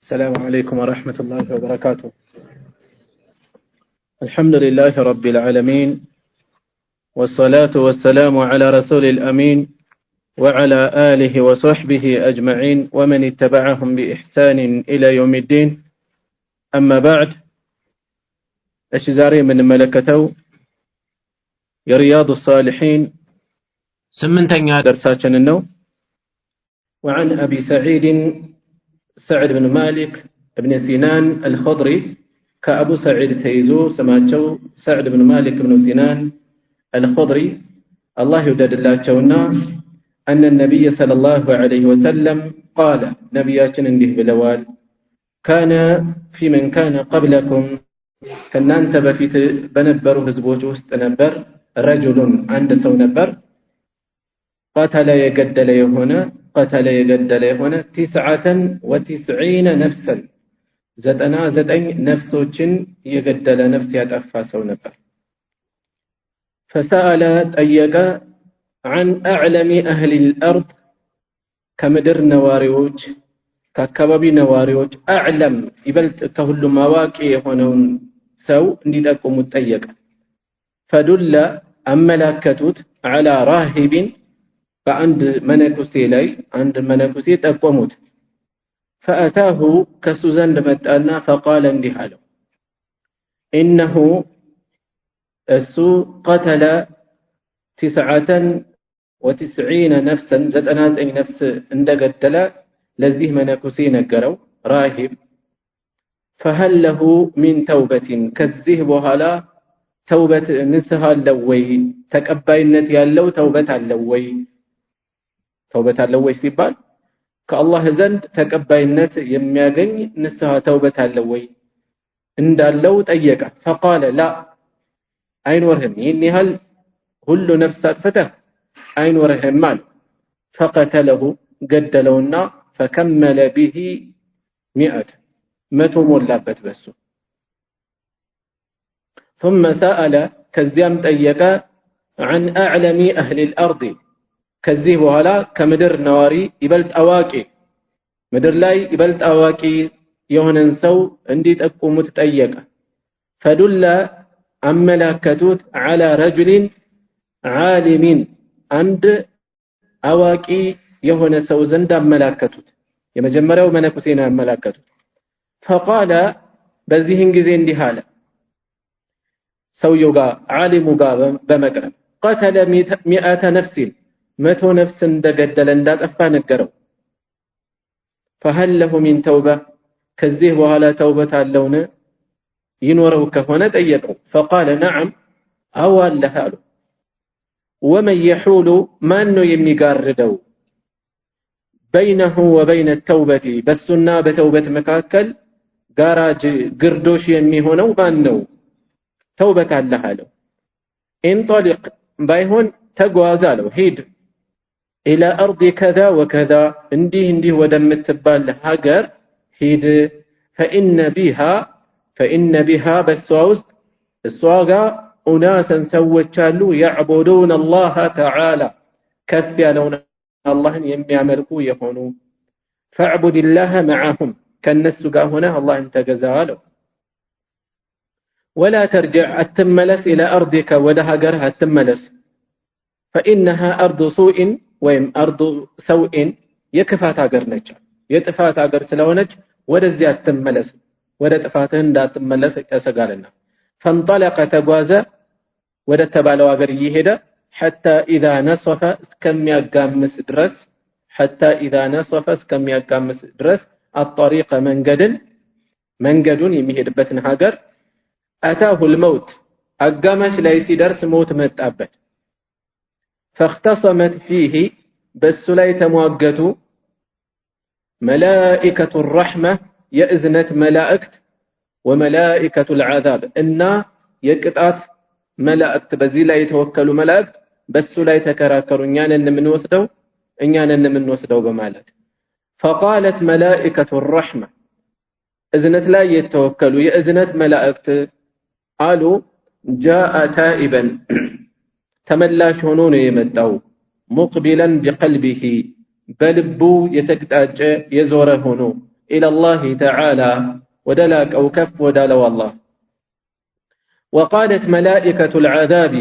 السلام عليكم ورحمة الله وبركاته. الحمد لله رب العالمين، والصلاة والسلام على رسول الأمين وعلى آله وصحبه أجمعين ومن اتبعهم بإحسان إلى يوم الدين. أما بعد، أشزاري من ملكته رياض الصالحين سمنتنيا درساتنا النوم. وعن أبي سعد بن مالك بن سنان الخضري كأبو سعيد تيزو سماتشو سعد بن مالك بن سنان الخضري الله يدد الله تشونا أن النبي صلى الله عليه وسلم قال نبياتنا انده بلوال كان في من كان قبلكم كان انتبه في بنبر هزبوج وستنبر رجل عند سو نبر قتل يقدل هنا 99 نفسا زتن نفسوችን يقدل نفس ያጠፋ ሰው ነበር። فسأل ጠየቀ عن أعلم أهل الأرض ከምድር ነዋሪዎች ከአካባቢ ነዋሪዎች أعلم ይበልጥ ከሁሉም አዋቂ የሆነውን ሰው እንዲጠቁሙት ጠየቀ። فدل አመላከቱት على راهب በአንድ መነኩሴ ላይ አንድ መነኩሴ ጠቆሙት። فأتاه ከሱ ዘንድ መጣና فقال እንዲህ አለው إنه እሱ قتل 99 ነፍሰን 99 ነፍስ እንደገደለ ለዚህ መነኩሴ ነገረው ራሂብ። فهل له من توبة ከዚህ በኋላ ተውበት ንስሐ አለው ወይ ተቀባይነት ያለው ተውበት አለው ወይ? ተውበት አለው ወይ ሲባል ከአላህ ዘንድ ተቀባይነት የሚያገኝ ንስሐ ተውበት አለው ወይ እንዳለው ጠየቀ። فقال لا አይኖርህም፣ ይህን ያህል ሁሉ ነፍስ አጥፍተህ አይኖርህም አለ። فقتله ገደለውና فكمل به 100 ሞላበት በሱ። ثم سأل ከዚያም ጠየቀ عن أعلم أهل الأرض ከዚህ በኋላ ከምድር ነዋሪ ይበልጥ አዋቂ ምድር ላይ ይበልጥ አዋቂ የሆነን ሰው እንዲጠቁሙት ጠየቀ። فدل አመላከቱት على رجل عالم አንድ አዋቂ የሆነ ሰው ዘንድ አመላከቱት። የመጀመሪያው መነኩሴ ነው አመላከቱት። فقال በዚህን ጊዜ እንዲህ አለ ሰውየው ጋር ዓሊሙ ጋር በመቅረብ قتل 100 نفس 100 ነፍስ እንደገደለ እንዳጠፋ ነገረው። فهل له من توبة ከዚህ በኋላ ተውበት አለውን ይኖረው ከሆነ ጠየቀው። فقال نعم አው አለህ አሉ። ومن يحول ማን ነው የሚጋርደው بينه وبين التوبة በሱና በተውበት መካከል ጋራጅ ግርዶሽ የሚሆነው ማን ነው? ተውበት አለህ አለው። انطلق ባይሆን ተጓዝ አለው ሂድ إلى أرض كذا وكذا እንዲህ ወደምትባል ሀገር ሂድ فإن بها በሷውስጥ እሷጋ ኡናሰን ሰዎች አሉ يعبدون الله تعالى ከፍ ያለውን አላህን የሚያመልኩ የሆኑ فاعبد الله معهم ከነሱ ጋር ሆነ አላህን ተገዛ አለው። ولا ترجع أتملس إلى أرضك ودهجرها أتملس فإنها أرض سوء ويم أرض سوء يكفات أجر نج يتفات أجر سلونج ودزي أتملس ودتفاتهن دا أتملس أسجالنا. فانطلق تجوازا ودتبالو أجر يهدا حتى إذا نصف كم يجامس درس الطريق منجدون يمهد بتن هاجر أتاه الموت أقامش ليس درس موت متأبد. فاختصمت فيه بس ليت مؤقته ملائكة الرحمة يأذنت ملائكة وملائكة العذاب إنا يقطعت ملائكة بزي لا يتوكلوا ملائكة بس لا يتكراكروا إنيانا من وسدوا بمالت. فقالت ملائكة الرحمة إذنت لا يتوكلوا يأذنت ملائكة قالوا جاء تائبا تملاش هنون يمتاو مقبلا بقلبه بلبو يتقطاج يزوره هنو إلى الله تعالى ودلاك أو كف ودالو الله وقالت ملائكة العذاب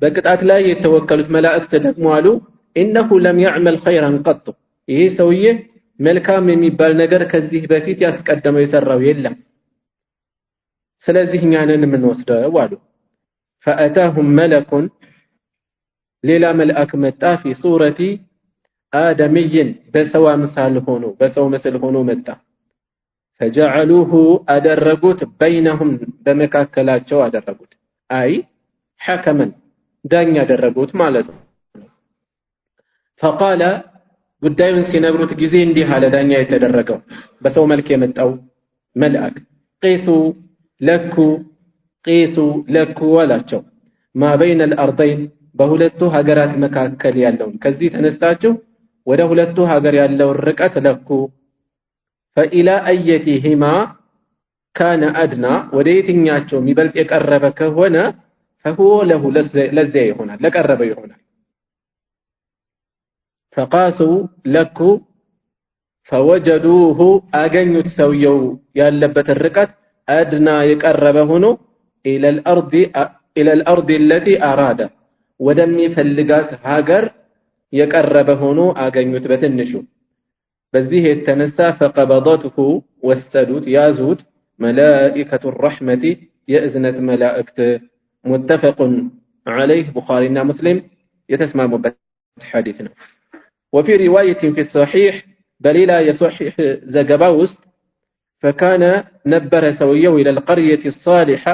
بقطعت لا يتوكلت ملائكة تدقموا إنه لم يعمل خيرا قط ይሄ ሰውዬ መልካም የሚባል ነገር ከዚህ በፊት ያስቀደመው የሰራው የለም ስለዚህ እኛንን የምንወስደው አሉ فأتاهم ملك ሌላ መልአክ መጣ في صورة آدمي በሰው ምሳል ሆኖ በሰው ምስል ሆኖ መጣ فجعلوه أدرجوت بينهم በመካከላቸው አደረጉት አይ حكما ዳኛ አደረጉት ማለት ነው فقال ጉዳዩን ሲነግሩት ጊዜ እንዲህ አለ ዳኛ የተደረገው በሰው መልክ የመጣው መልአክ ቂሱ ለኩ ወላቸው ما بين الأرضين በሁለቱ ሀገራት መካከል ያለው ከዚህ ተነስታችሁ ወደ ሁለቱ ሀገር ያለው ርቀት ለኩ فإلى أيتهما كان أدنى ወደየትኛቸው የሚበልጥ የቀረበ ከሆነ فهو له ለዚያ ይሆናል ለቀረበ ይሆናል فقاسوا لكو فوجدوه أجنت سويو يالبت الرقت أدنى يقرب هنا إلى الأرض التي أراد ودمي فلقات هاجر يقرب هنا أجنت بتنشو بزيه التنسى فقبضته والسدود يازود ملائكة الرحمة يأذنت ملائكة متفق عليه بخارينا مسلم يتسمى مبت حديثنا وفي رواية في الصحيح بليلا يصحح زجباوس فكان نبر سويه إلى القرية الصالحة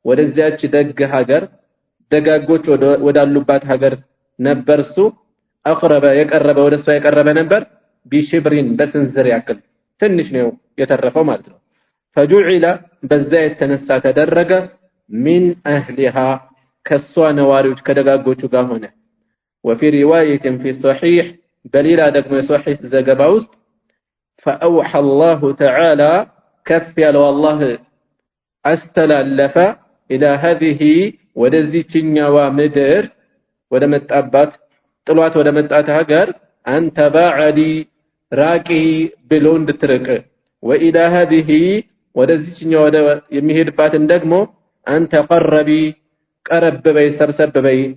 ورزاج دق هاجر دقاقوش وداللبات هاجر نبرسو أقرب يقرب ورسو يقرب نبر بشبرين بسنزر يأكل تنشنيو يترفو مالتو فجعل بزايد تنسى تدرج من أهلها كسوى نواريوش كدقاقوش هنا وفي رواية في الصحيح بليلا دقم صحيح زقباوس فأوحى الله تعالى كفي له الله استلالف إلى هذه ودزيتنيا ومدر ودمت أبات طلعت ودمت أتهجر أن تباعدي راكي بلون دترك وإلى هذه ودزيتنيا يمهد بات دقمو أن تقربي قرب بي سرسب بي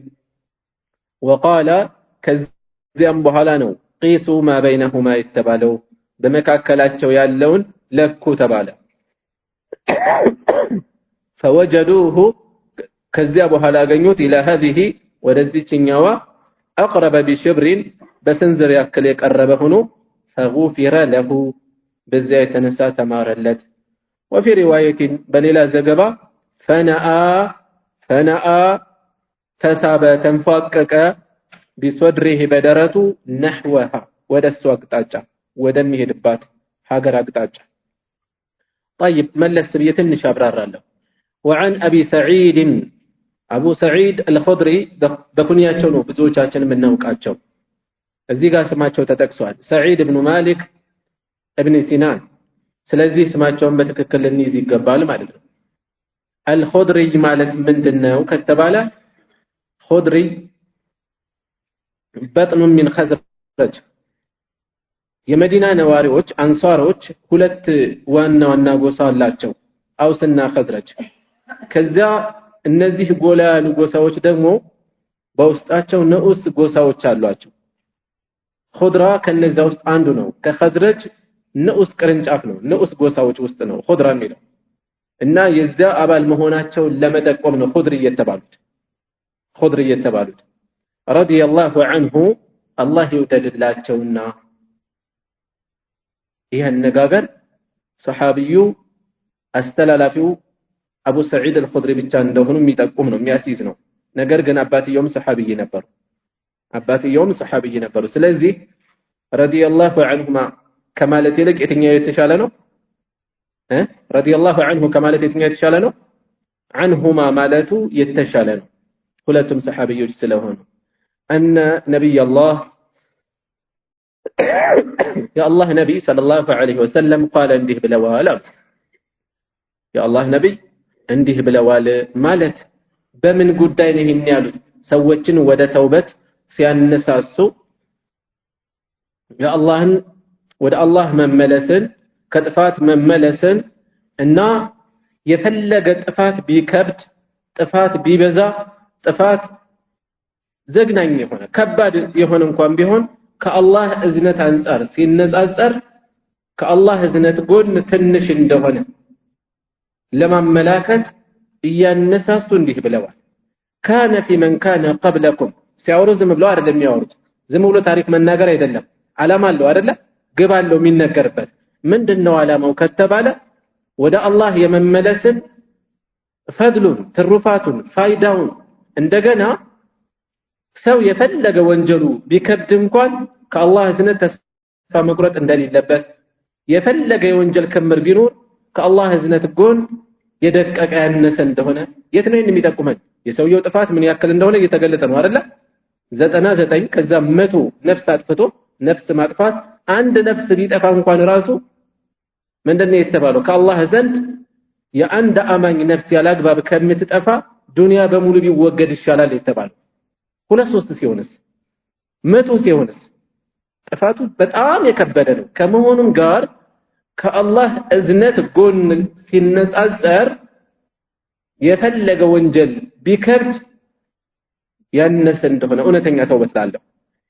وقال كزيان بحالانو قيسوا ما بينهما يتبالو بمكاكلاتشو يالون لكو تبالا فوجدوه كزيان بحالا غنيوت إلى هذه ودزيتشنيوا أقرب بشبر بسنزر يأكل يقربهنو فغفر له بالزيت نسا تمارلت وفي رواية بليلا زقبا فنأى تسابة تنفاكك بصدره بدرته نحوها ودسوا اقطاجا ودمه دبات هاجر اقطاجا طيب ملس بيتنش ابرار له وعن ابي سعيد ابو سعيد الخضري بكنياچو ነው ብዙዎቻችን የምናውቃቸው እዚህ ጋር ስማቸው ተጠቅሷል سعيد بن مالك ابن سنان ስለዚህ ስማቸውን በትክክል እንይዝ ይገባል ማለት ነው الخضري ማለት ምንድነው ከተባለ خضري بطن من خزرج የመዲና ነዋሪዎች አንሳሮች ሁለት ዋና ጎሳ አላቸው አውስና خزرج ከዛ እነዚህ ጎላ ያሉ ጎሳዎች ደግሞ በውስጣቸው ንዑስ ጎሳዎች አሏቸው ኹድራ ከነዛ ውስጥ አንዱ ነው ከخزرج ንዑስ ቅርንጫፍ ነው ንዑስ ጎሳዎች ውስጥ ነው ኹድራ የሚለው እና የዛ አባል መሆናቸው ለመጠቆም ነው ኹድሪ የተባሉት رضي الله عنه الله يتدلاቸውና ይሄን ነገር ሰሃቢዩ አስተላላፊው አቡ ሰዒድ አልኹድሪ ብቻ እንደሆኑ የሚጠቁም ነው የሚያስይዝ ነው ነገር ግን አባትየውም ሰሃቢይ ነበሩ ስለዚህ رضي الله عنهما ከማለት ይልቅ የትኛው የተሻለ ነው رضي الله عنه ከማለት የትኛው የተሻለ ነው عنهما ማለቱ የተሻለ ነው ሁለቱም ሰሃቢዮች ስለሆኑ أن نبي الله يا الله نبي صلى الله عليه وسلم قال انده بلوال يا الله نبي انده بلوال مالت بمن قداي ነው ይሄን ያሉት ሰዎችን ወደ ተውበት ሲያነሳሱ የአላህን ወደ አላህ መመለስን ከጥፋት መመለስን እና የፈለገ ጥፋት ቢከብድ ጥፋት ቢበዛ ጥፋት ዘግናኝ የሆነ ከባድ የሆነ እንኳን ቢሆን ከአላህ እዝነት አንፃር ሲነጻጸር ከአላህ እዝነት ጎን ትንሽ እንደሆነ ለማመላከት እያነሳሱ እንዲህ ብለዋል ካነ في من كان قبلكم ሲያወሩ ዝም ብለው አይደለም የሚያወሩት ዝም ብሎ ታሪክ መናገር አይደለም ዓላማ አለው አይደለ ግብ አለው የሚነገርበት ምንድነው ዓላማው ከተባለ ወደ አላህ የመመለስን ፈድሉን ትሩፋቱን ፋይዳውን እንደገና ሰው የፈለገ ወንጀሉ ቢከብድ እንኳን ከአላህ እዝነት ተስፋ መቁረጥ እንደሌለበት የፈለገ የወንጀል ክምር ቢኖር ከአላህ እዝነት ጎን የደቀቀ ያነሰ እንደሆነ የት ነው የሚጠቁመን የሰውየው ጥፋት ምን ያክል እንደሆነ እየተገለጸ ነው አይደለ 99 ከዛ 100 ነፍስ አጥፍቶ ነፍስ ማጥፋት አንድ ነፍስ ቢጠፋ እንኳን ራሱ ምንድነው የተባለው ከአላህ ዘንድ የአንድ አማኝ ነፍስ ያላግባብ ከምትጠፋ ዱንያ በሙሉ ቢወገድ ይሻላል የተባለው 2-3 ሲሆንስ 100 ሲሆንስ ጥፋቱ በጣም የከበደ ነው ከመሆኑም ጋር ከአላህ እዝነት ጎን ሲነጻጸር የፈለገ ወንጀል ቢከብድ ያነሰ እንደሆነ እውነተኛ ተውበት ላለው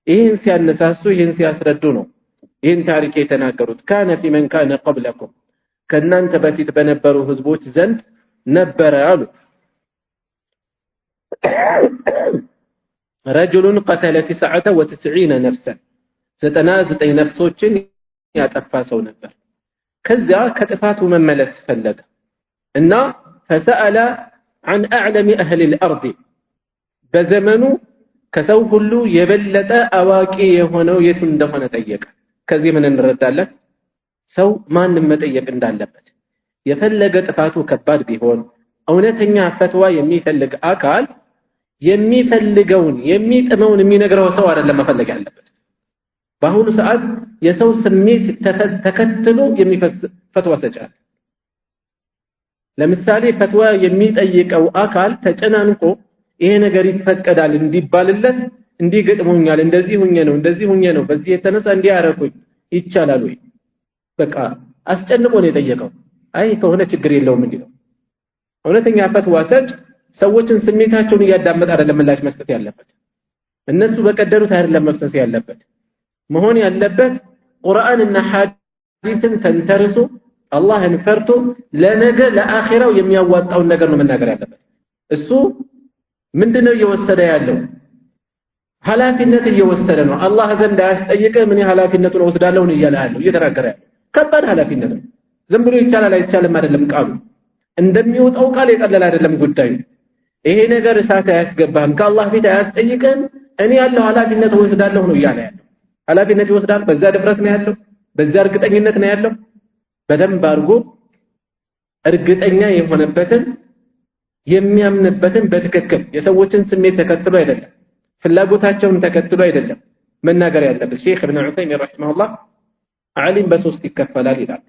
ይህን ሲያነሳሱ ይህን ሲያስረዱ ነው ይህን ታሪክ የተናገሩት ካነ في من كان قبلكم ከናንተ በፊት በነበሩ ህዝቦች ዘንድ ነበረ አሉ رجل قتل 99 نفسا 99 ነፍሶችን ያጠፋ ሰው ነበር ከዚያ ከጥፋቱ መመለስ ፈለገ እና فسأل عن أعلم أهل الأرض በዘመኑ ከሰው ሁሉ የበለጠ አዋቂ የሆነው የቱ እንደሆነ ጠየቀ ከዚህ ምን እንረዳለን ሰው ማንንም መጠየቅ እንዳለበት የፈለገ ጥፋቱ ከባድ ቢሆን እውነተኛ ፈትዋ የሚፈልግ አካል የሚፈልገውን የሚጥመውን የሚነግረው ሰው አይደለም መፈለግ ያለበት በአሁኑ ሰዓት የሰው ስሜት ተከትሎ የሚፈስ ፈትዋ ሰጫል ለምሳሌ ፈትዋ የሚጠይቀው አካል ተጨናንቆ ይሄ ነገር ይፈቀዳል እንዲባልለት እንዲገጥሞኛል እንደዚህ ሁኜ ነው በዚህ የተነሳ እንዲያረኩኝ ይቻላል ወይ በቃ አስጨንቆ ነው የጠየቀው አይ ከሆነ ችግር የለውም እንዲለው እውነተኛ ፈትዋ ሰጭ ሰዎችን ስሜታቸውን እያዳመጠ አይደለም ምላሽ መስጠት ያለበት እነሱ በቀደሩት አይደለም መፍሰስ ያለበት መሆን ያለበት ቁርአንና ሐዲስን ተንተርሶ አላህን ፈርቶ ለነገ ለአኺራው የሚያዋጣውን ነገር ነው መናገር ያለበት እሱ ምንድነው እየወሰደ ያለው ሐላፊነት እየወሰደ ነው አላህ ዘንድ ያስጠይቀ ምን ሐላፊነቱን ወስዳለሁ ነው እያለው እየተናገረ ያለው ከባድ ሐላፊነት ነው ዝም ብሎ ይቻላል አይቻልም አይደለም ቃሉ እንደሚወጣው ቃል የቀለለ አይደለም ጉዳዩ ይሄ ነገር እሳት ያስገባህም ከአላህ ፊት ያስጠይቀን እኔ ያለው ሐላፊነት ወስዳለሁ ነው ያለው ሐላፊነት ይወስዳል በዛ ድፍረት ነው ያለው በዛ እርግጠኝነት ነው ያለው በደንብ አድርጎ እርግጠኛ የሆነበትን የሚያምንበትን በትክክል የሰዎችን ስሜት ተከትሎ አይደለም ፍላጎታቸውን ተከትሎ አይደለም መናገር ያለበት ሼክ ኢብኑ ዑሰይሚን ረሂመሁላህ ዓሊም በሶስት ይከፈላል ይላል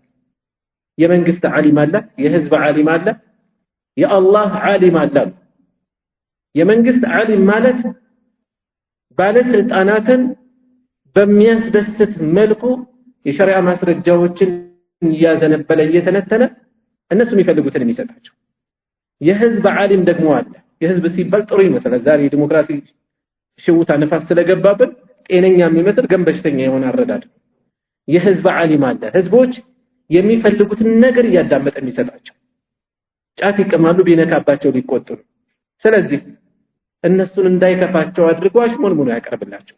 የመንግስት ዓሊም አለ የህዝብ ዓሊም አለ የአላህ ዓሊም አለ የመንግስት ዓሊም ማለት ባለስልጣናትን በሚያስደስት መልኩ የሸሪዓ ማስረጃዎችን ያዘነበለ እየተነተነ እነሱ የሚፈልጉትን የሚሰጣቸው የህዝብ ዓሊም ደግሞ አለ የህዝብ ሲባል ጥሩ ይመስላል ዛሬ ዲሞክራሲ ሽውታ ነፋስ ስለገባብን ጤነኛ የሚመስል ገንበሽተኛ የሆነ አረዳድ የህዝብ ዓሊም አለ ህዝቦች የሚፈልጉትን ነገር ያዳመጠ የሚሰጣቸው ጫት ይቀማሉ ቢነካባቸው ሊቆጡ ስለዚህ እነሱን እንዳይከፋቸው አድርጎ አሽሞንሙን ያቀርብላቸው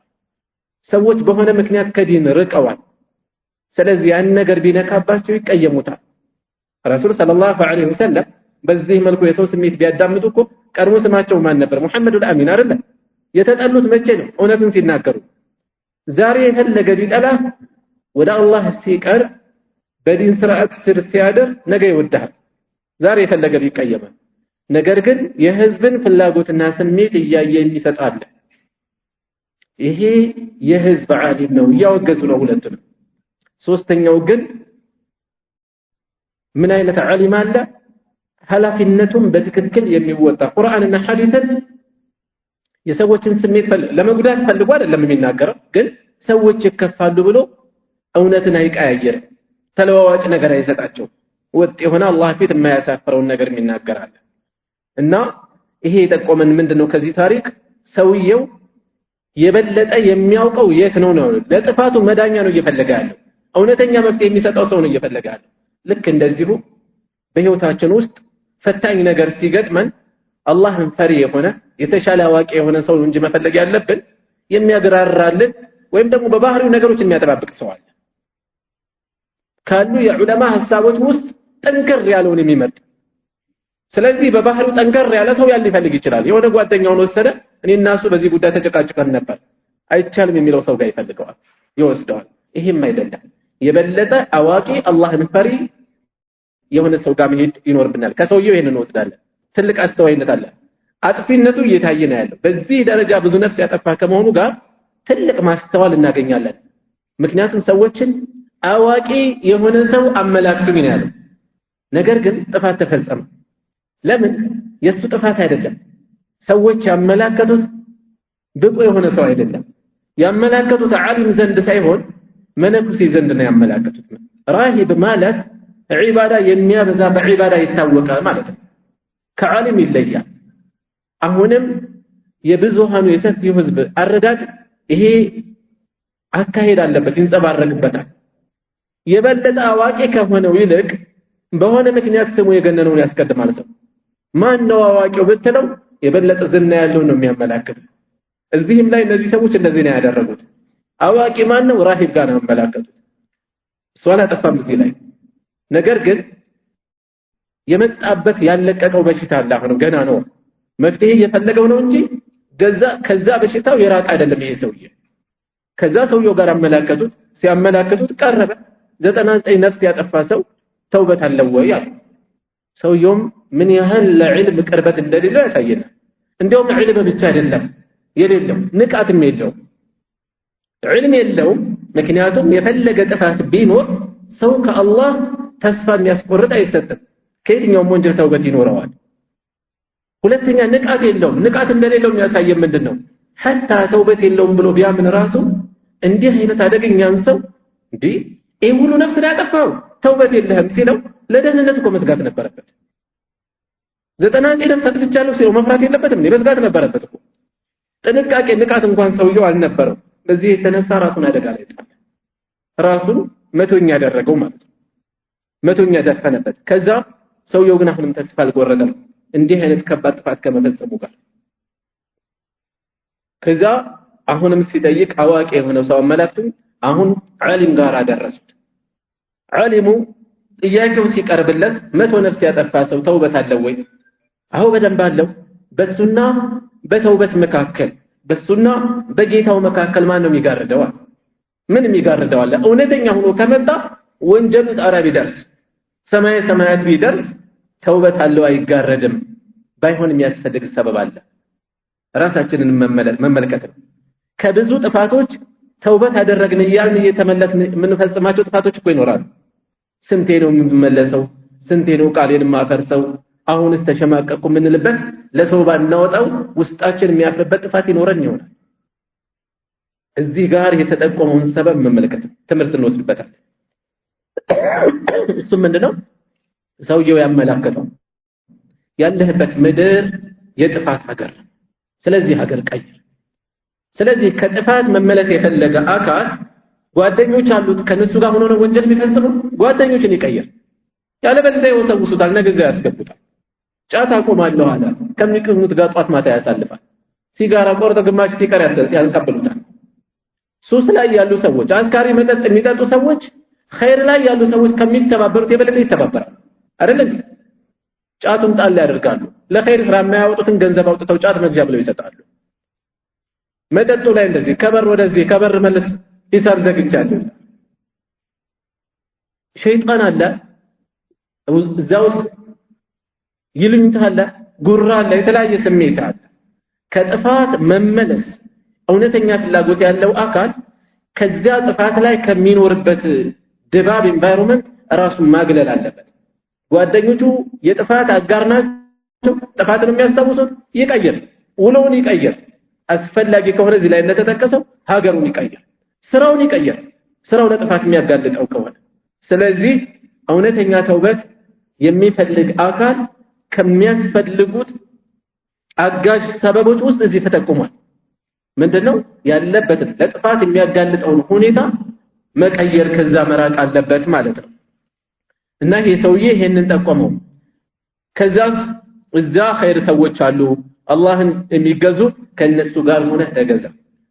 ሰዎች በሆነ ምክንያት ከዲን ርቀዋል ስለዚህ ያን ነገር ቢነካባቸው ይቀየሙታል ረሱል ሰለላሁ ዐለይሂ ወሰለም በዚህ መልኩ የሰው ስሜት ቢያዳምጡ እኮ ቀድሞ ስማቸው ማን ነበር ሙሐመዱል አሚን አይደለ የተጠሉት መቼ ነው እውነትን ሲናገሩ ዛሬ የፈለገ ቢጠላ ወደ አላህ ሲቀር በዲን ስርዓት ስር ሲያደር ነገ ይወዳል ዛሬ የፈለገ ቢቀየመ ነገር ግን የህዝብን ፍላጎትና ስሜት እያየ የሚሰጣል ይሄ የህዝብ ዓሊም ነው ያወገዙ ነው ሁለቱንም ሶስተኛው ግን ምን አይነት ዓሊም አለ ሐላፊነቱን በትክክል የሚወጣ ቁርአንና ሐዲስን የሰዎችን ስሜት ለመጉዳት ፈልጎ አይደለም የሚናገረው ግን ሰዎች ይከፋሉ ብሎ እውነትን አይቀያየርም ተለዋዋጭ ነገር አይሰጣቸው ወጥ የሆነ አላህ ፊት የማያሳፍረውን ነገር ይናገራል እና ይሄ የጠቆመን ምንድነው ከዚህ ታሪክ ሰውየው የበለጠ የሚያውቀው የት ነው ለጥፋቱ መዳኛ ነው እየፈለገ ያለው እውነተኛ መፍትሄ የሚሰጠው ሰው ነው እየፈለገ ያለው ልክ እንደዚሁ በህይወታችን ውስጥ ፈታኝ ነገር ሲገጥመን አላህን ፈሪ የሆነ የተሻለ አዋቂ የሆነ ሰው እንጂ መፈለግ ያለብን የሚያግራራልን ወይም ደግሞ በባህሪው ነገሮችን የሚያጠባብቅ ሰው አለ ካሉ የዑለማ ሐሳቦች ውስጥ ጠንከር ያለውን የሚመርጥ ስለዚህ በባህሪው ጠንከር ያለ ሰው ያለ ሊፈልግ ይችላል የሆነ ጓደኛውን ወሰደ እኔና እሱ በዚህ ጉዳይ ተጨቃጭቀን ነበር አይቻልም የሚለው ሰው ጋር ይፈልገዋል ይወስደዋል ይሄም አይደለም የበለጠ አዋቂ አላህን ፈሪ የሆነ ሰው ጋር መሄድ ይኖርብናል ከሰውየው ይሄንን እንወስዳለን ትልቅ አስተዋይነት አለ አጥፊነቱ እየታየ ነው ያለው በዚህ ደረጃ ብዙ ነፍስ ያጠፋ ከመሆኑ ጋር ትልቅ ማስተዋል እናገኛለን ምክንያቱም ሰዎችን አዋቂ የሆነ ሰው አመላክቱኝ ነው ያለው ነገር ግን ጥፋት ተፈጸመ ለምን የሱ ጥፋት አይደለም ሰዎች ያመላከቱት ብቁ የሆነ ሰው አይደለም ያመላከቱት ዓሊም ዘንድ ሳይሆን መነኩሴ ዘንድ ነው ያመላከቱት ራሂብ ማለት ዒባዳ የሚያበዛ በዒባዳ ይታወቃ ማለት ነው ከዓሊም ይለያል አሁንም የብዙሃኑ የሰፊው ህዝብ አረዳድ ይሄ አካሄድ አለበት ይንጸባረቅበታል የበለጠ አዋቂ ከሆነው ይልቅ በሆነ ምክንያት ስሙ የገነነውን ያስቀድማል ሰው ማን ነው አዋቂው ብትለው የበለጠ ዝና ያለው ነው የሚያመላክት እዚህም ላይ እነዚህ ሰዎች እንደዚህ ነው ያደረጉት አዋቂ ማን ነው ራሂብ ጋር ነው የሚያመላክቱት ሷላ ጠፋም እዚህ ላይ ነገር ግን የመጣበት ያለቀቀው በሽታ አለ አሁን ገና ነው መፍትሄ እየፈለገው ነው እንጂ ከዛ በሽታው የራቀ አይደለም ይሄ ሰውዬ ከዛ ሰውየው ጋር አመላከቱት ሲያመላክቱት ቀረበ 99 ነፍስ ያጠፋ ሰው ተውበት አለው ወይ አለ ሰውየውም ምን ያህል ለዕልም ቅርበት እንደሌለው ያሳየናል እንደውም ዕልም ብቻ አይደለም የሌለው ንቃትም የለው ዕልም የለው ምክንያቱም የፈለገ ጥፋት ቢኖር ሰው ከአላህ ተስፋ የሚያስቆርጥ አይሰጥም ከየትኛውም ወንጀል ተውበት ይኖረዋል ሁለተኛ ንቃት የለው ንቃት እንደሌለው የሚያሳየን ምንድነው حتى ተውበት የለውም ብሎ ቢያምን ራሱ እንዲህ አይነት አደገኛን ሰው እንዴ ይሄ ሁሉ ነፍስ ያጠፋው ተውበት የለህም ሲለው ለደህንነቱ እኮ መስጋት ነበረበት 99 ነፍስ አጥፍቻለሁ ሲለው መፍራት የለበትም መስጋት ነበረበት እኮ ጥንቃቄ ንቃት እንኳን ሰውየው አልነበረው በዚህ የተነሳ ራሱን አደጋ ላይ ጣለ ራሱን መቶኛ ያደረገው ማለት ነው መቶኛ ደፈነበት ከዛ ሰውየው ግን አሁንም ተስፋ አልቆረጠም እንዲህ አይነት ከባድ ጥፋት ከመፈጸሙ ጋር ከዛ አሁንም ሲጠይቅ አዋቂ የሆነ ሰው አመላክቱ አሁን ዓሊም ጋር አደረሱት ዓሊሙ ጥያቄው ሲቀርብለት መቶ ነፍስ ያጠፋ ሰው ተውበት አለው ወይ አው በደንብ አለው በሱና በተውበት መካከል በሱና በጌታው መካከል ማን ነው የሚጋርደው ምን የሚጋርደው አለ እውነተኛ ሆኖ ከመጣ ወንጀሉ ጣራ ቢደርስ ሰማያት ቢደርስ ተውበት አለው አይጋረድም ባይሆን የሚያስፈልግ ሰበብ አለ ራሳችንን መመልከት ነው ከብዙ ጥፋቶች ተውበት አደረግን ይያልን እየተመለስን ምንፈጽማቸው ጥፋቶች እኮ ይኖራሉ ስንቴ ነው የምመለሰው ስንቴ ነው ቃሌን ማፈርሰው አሁንስ ተሸማቀቁ ምንልበት ለሰው ባናወጣው ውስጣችን የሚያፍርበት ጥፋት ይኖረን ይሆናል እዚህ ጋር የተጠቆመውን ሰበብ መመልከት ትምህርት እንወስድበታል እሱ ምንድነው ሰውየው ያመላከተው ያለህበት ምድር የጥፋት ሀገር ስለዚህ ሀገር ቀይር ስለዚህ ከጥፋት መመለስ የፈለገ አካል ጓደኞች አሉት ከነሱ ጋር ሆኖ ነው ወንጀል የሚፈጽሙ ጓደኞችን ይቀይር ያለበለዚያ ይወሰውሱታል ነገ ያስገቡታል ጫት አቆማለሁ አለ ከሚቀሙት ጋር ጧት ማታ ያሳልፋል ሲጋራ ቆርጦ ግማሽ ሲቀር ያስቀብሉታል ሱስ ላይ ያሉ ሰዎች አስካሪ መጠጥ የሚጠጡ ሰዎች ኸይር ላይ ያሉ ሰዎች ከሚተባበሩት የበለጠ ይተባበራሉ አይደለም ጫቱን ጣል ያደርጋሉ ለኸይር ስራ የማያወጡትን ገንዘብ አውጥተው ጫት መግዣ ብለው ይሰጣሉ መጠጡ ላይ እንደዚህ ከበር ወደዚህ ከበር መልስ ሂሳብ ዘግቻለሁ ሸይጣን አለ እዛው ይልምታለ ጉራ አለ የተለያየ ስሜት አለ ከጥፋት መመለስ እውነተኛ ፍላጎት ያለው አካል ከዚያ ጥፋት ላይ ከሚኖርበት ድባብ ኢንቫይሮንመንት ራሱን ማግለል አለበት ጓደኞቹ የጥፋት አጋር ናቸው ጥፋትን የሚያስታውሱት ይቀየር ውሎውን ይቀየር አስፈላጊ ከሆነ እዚህ ላይ እንደተጠቀሰው ሀገሩን ይቀየር ስራውን ይቀየር ስራው ለጥፋት የሚያጋልጠው ከሆነ ስለዚህ እውነተኛ ተውበት የሚፈልግ አካል ከሚያስፈልጉት አጋዥ ሰበቦች ውስጥ እዚህ ተጠቁሟል ምንድነው ያለበትን ለጥፋት የሚያጋልጠውን ሁኔታ መቀየር ከዛ መራቅ አለበት ማለት ነው እና ይሄ ሰውዬ ይሄንን ጠቆመው ከዛስ እዛ ኸይር ሰዎች አሉ አላህን የሚገዙ ከነሱ ጋር ሆነ ተገዛ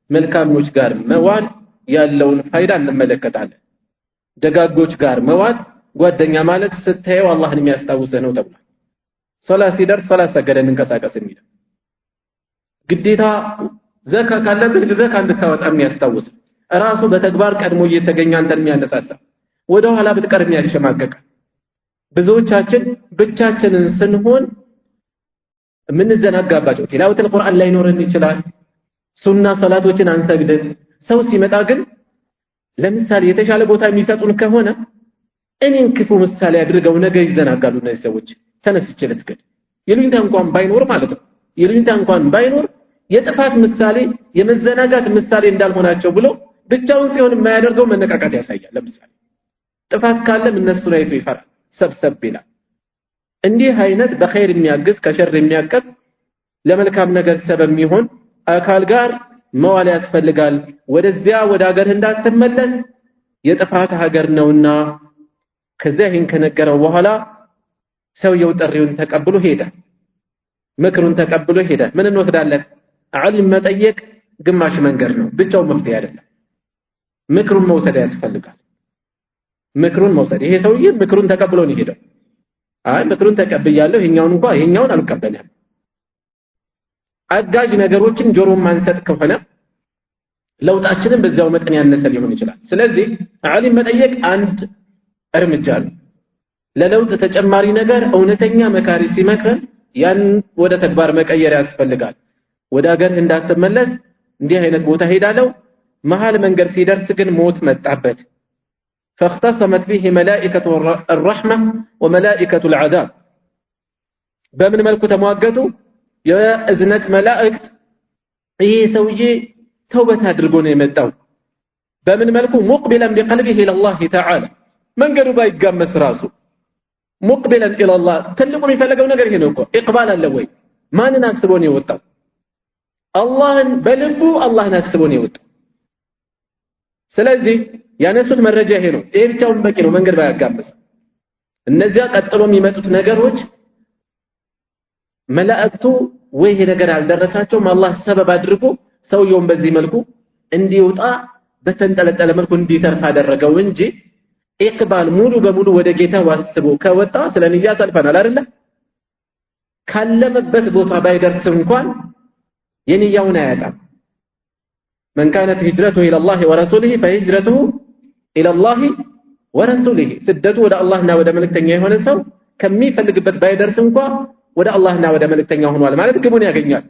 መልካሞች ጋር መዋል ያለውን ፋይዳ እንመለከታለን ደጋጎች ጋር መዋል ጓደኛ ማለት ስታየው አላህን የሚያስታውሰው ነው ተብሏል ሶላት ሲደርስ ሶላት ሰገደን እንቀሳቀስ የሚል ግዴታ ዘካ ካለብህ ዘካ እንድታወጣ የሚያስታውስ ራሱ በተግባር ቀድሞ እየተገኘ አንተን የሚያነሳሳ ወደ ኋላ ብትቀር የሚያሸማቀቅ ብዙዎቻችን ብቻችንን ስንሆን ምን ዘናጋባቸው ቲላወተል ቁርአን ላይ ኖረን ይችላል ሱና ሰላቶችን አንሰግድን ሰው ሲመጣ ግን ለምሳሌ የተሻለ ቦታ የሚሰጡን ከሆነ እኔን ክፉ ምሳሌ አድርገው ነገ ይዘናጋሉ እነዚህ ሰዎች ተነስቼ ልስገድ ይሉኝታ እንኳን ባይኖር ማለት ነው ይሉኝታ እንኳን ባይኖር የጥፋት ምሳሌ የመዘናጋት ምሳሌ እንዳልሆናቸው ብሎ ብቻውን ሲሆን የማያደርገው መነቃቃት ያሳያል ለምሳሌ ጥፋት ካለም እነሱን አይቶ ይፈራል ሰብሰብ ይላል እንዲህ አይነት በኸይር የሚያግዝ ከሸር የሚያቀብ ለመልካም ነገር ሰበብ የሚሆን አካል ጋር መዋል ያስፈልጋል ወደዚያ ወደ ሀገር እንዳትመለስ የጥፋት ሀገር ነውና ከዛ ይሄን ከነገረው በኋላ ሰውየው ጥሪውን ተቀብሎ ሄደ ምክሩን ተቀብሎ ሄደ ምን እንወስዳለን ዓሊም መጠየቅ ግማሽ መንገድ ነው ብቻው መፍትሄ አይደለም ምክሩን መውሰድ ያስፈልጋል ምክሩን መውሰድ ይሄ ሰውዬ ምክሩን ተቀብሎ ነው ሄደው አይ ምክሩን ተቀብያለሁ ይሄኛውን አልቀበለም አጋጅ ነገሮችን ጆሮ ማንሰጥ ከሆነ ለውጣችንን በዛው መጠን ያነሰ ሊሆን ይችላል ስለዚህ ዓሊም መጠየቅ አንድ እርምጃ ነው ለለውጥ ተጨማሪ ነገር እውነተኛ መካሪ ሲመክረን ያን ወደ ተግባር መቀየር ያስፈልጋል ወደ ሀገር እንዳትመለስ እንዲህ አይነት ቦታ ሄዳለው መሃል መንገድ ሲደርስ ግን ሞት መጣበት فاختصمت فيه ملائكة الرحمة وملائكة العذاب بمن ملكو تمواقتوا يا اذنت ملائكة ايه سوية توبة هادرقون يمتاو بمن ملكو مقبلا بقلبه إلى الله تعالى من قالوا باي قامس راسه مقبلا إلى الله تلقوا يفلقوا نقر هنوكو إقبالا لوي ما نناسبون يوتاو الله بلبو الله ناسبون يوتاو ስለዚህ ያነሱት መረጃ ይሄ ነው ይሄ ብቻውን በቂ ነው መንገድ ባያጋምስ እነዚያ ቀጥሎ የሚመጡት ነገሮች መላእክቱ ወይ ይሄ ነገር አልደረሳቸውም አላህ ሰበብ አድርጎ ሰውየውን በዚህ መልኩ እንዲወጣ በተንጠለጠለ መልኩ እንዲተርፍ አደረገው እንጂ ኢቅባል ሙሉ በሙሉ ወደ ጌታ ዋስቦ ከወጣ ስለንያ ሰልፈናል አይደለ ካለመበት ቦታ ባይደርስ እንኳን የንያውን አያጣም من كانت هجرته إلى الله ورسوله فهجرته إلى الله ورسوله سدته ودى اللهنا ودى ملكتنيا يهون سو كمي فلقبت بايدر سنقوا ودى اللهنا ودى ملكتنيا يهون ولا مالت كبوني أغنيال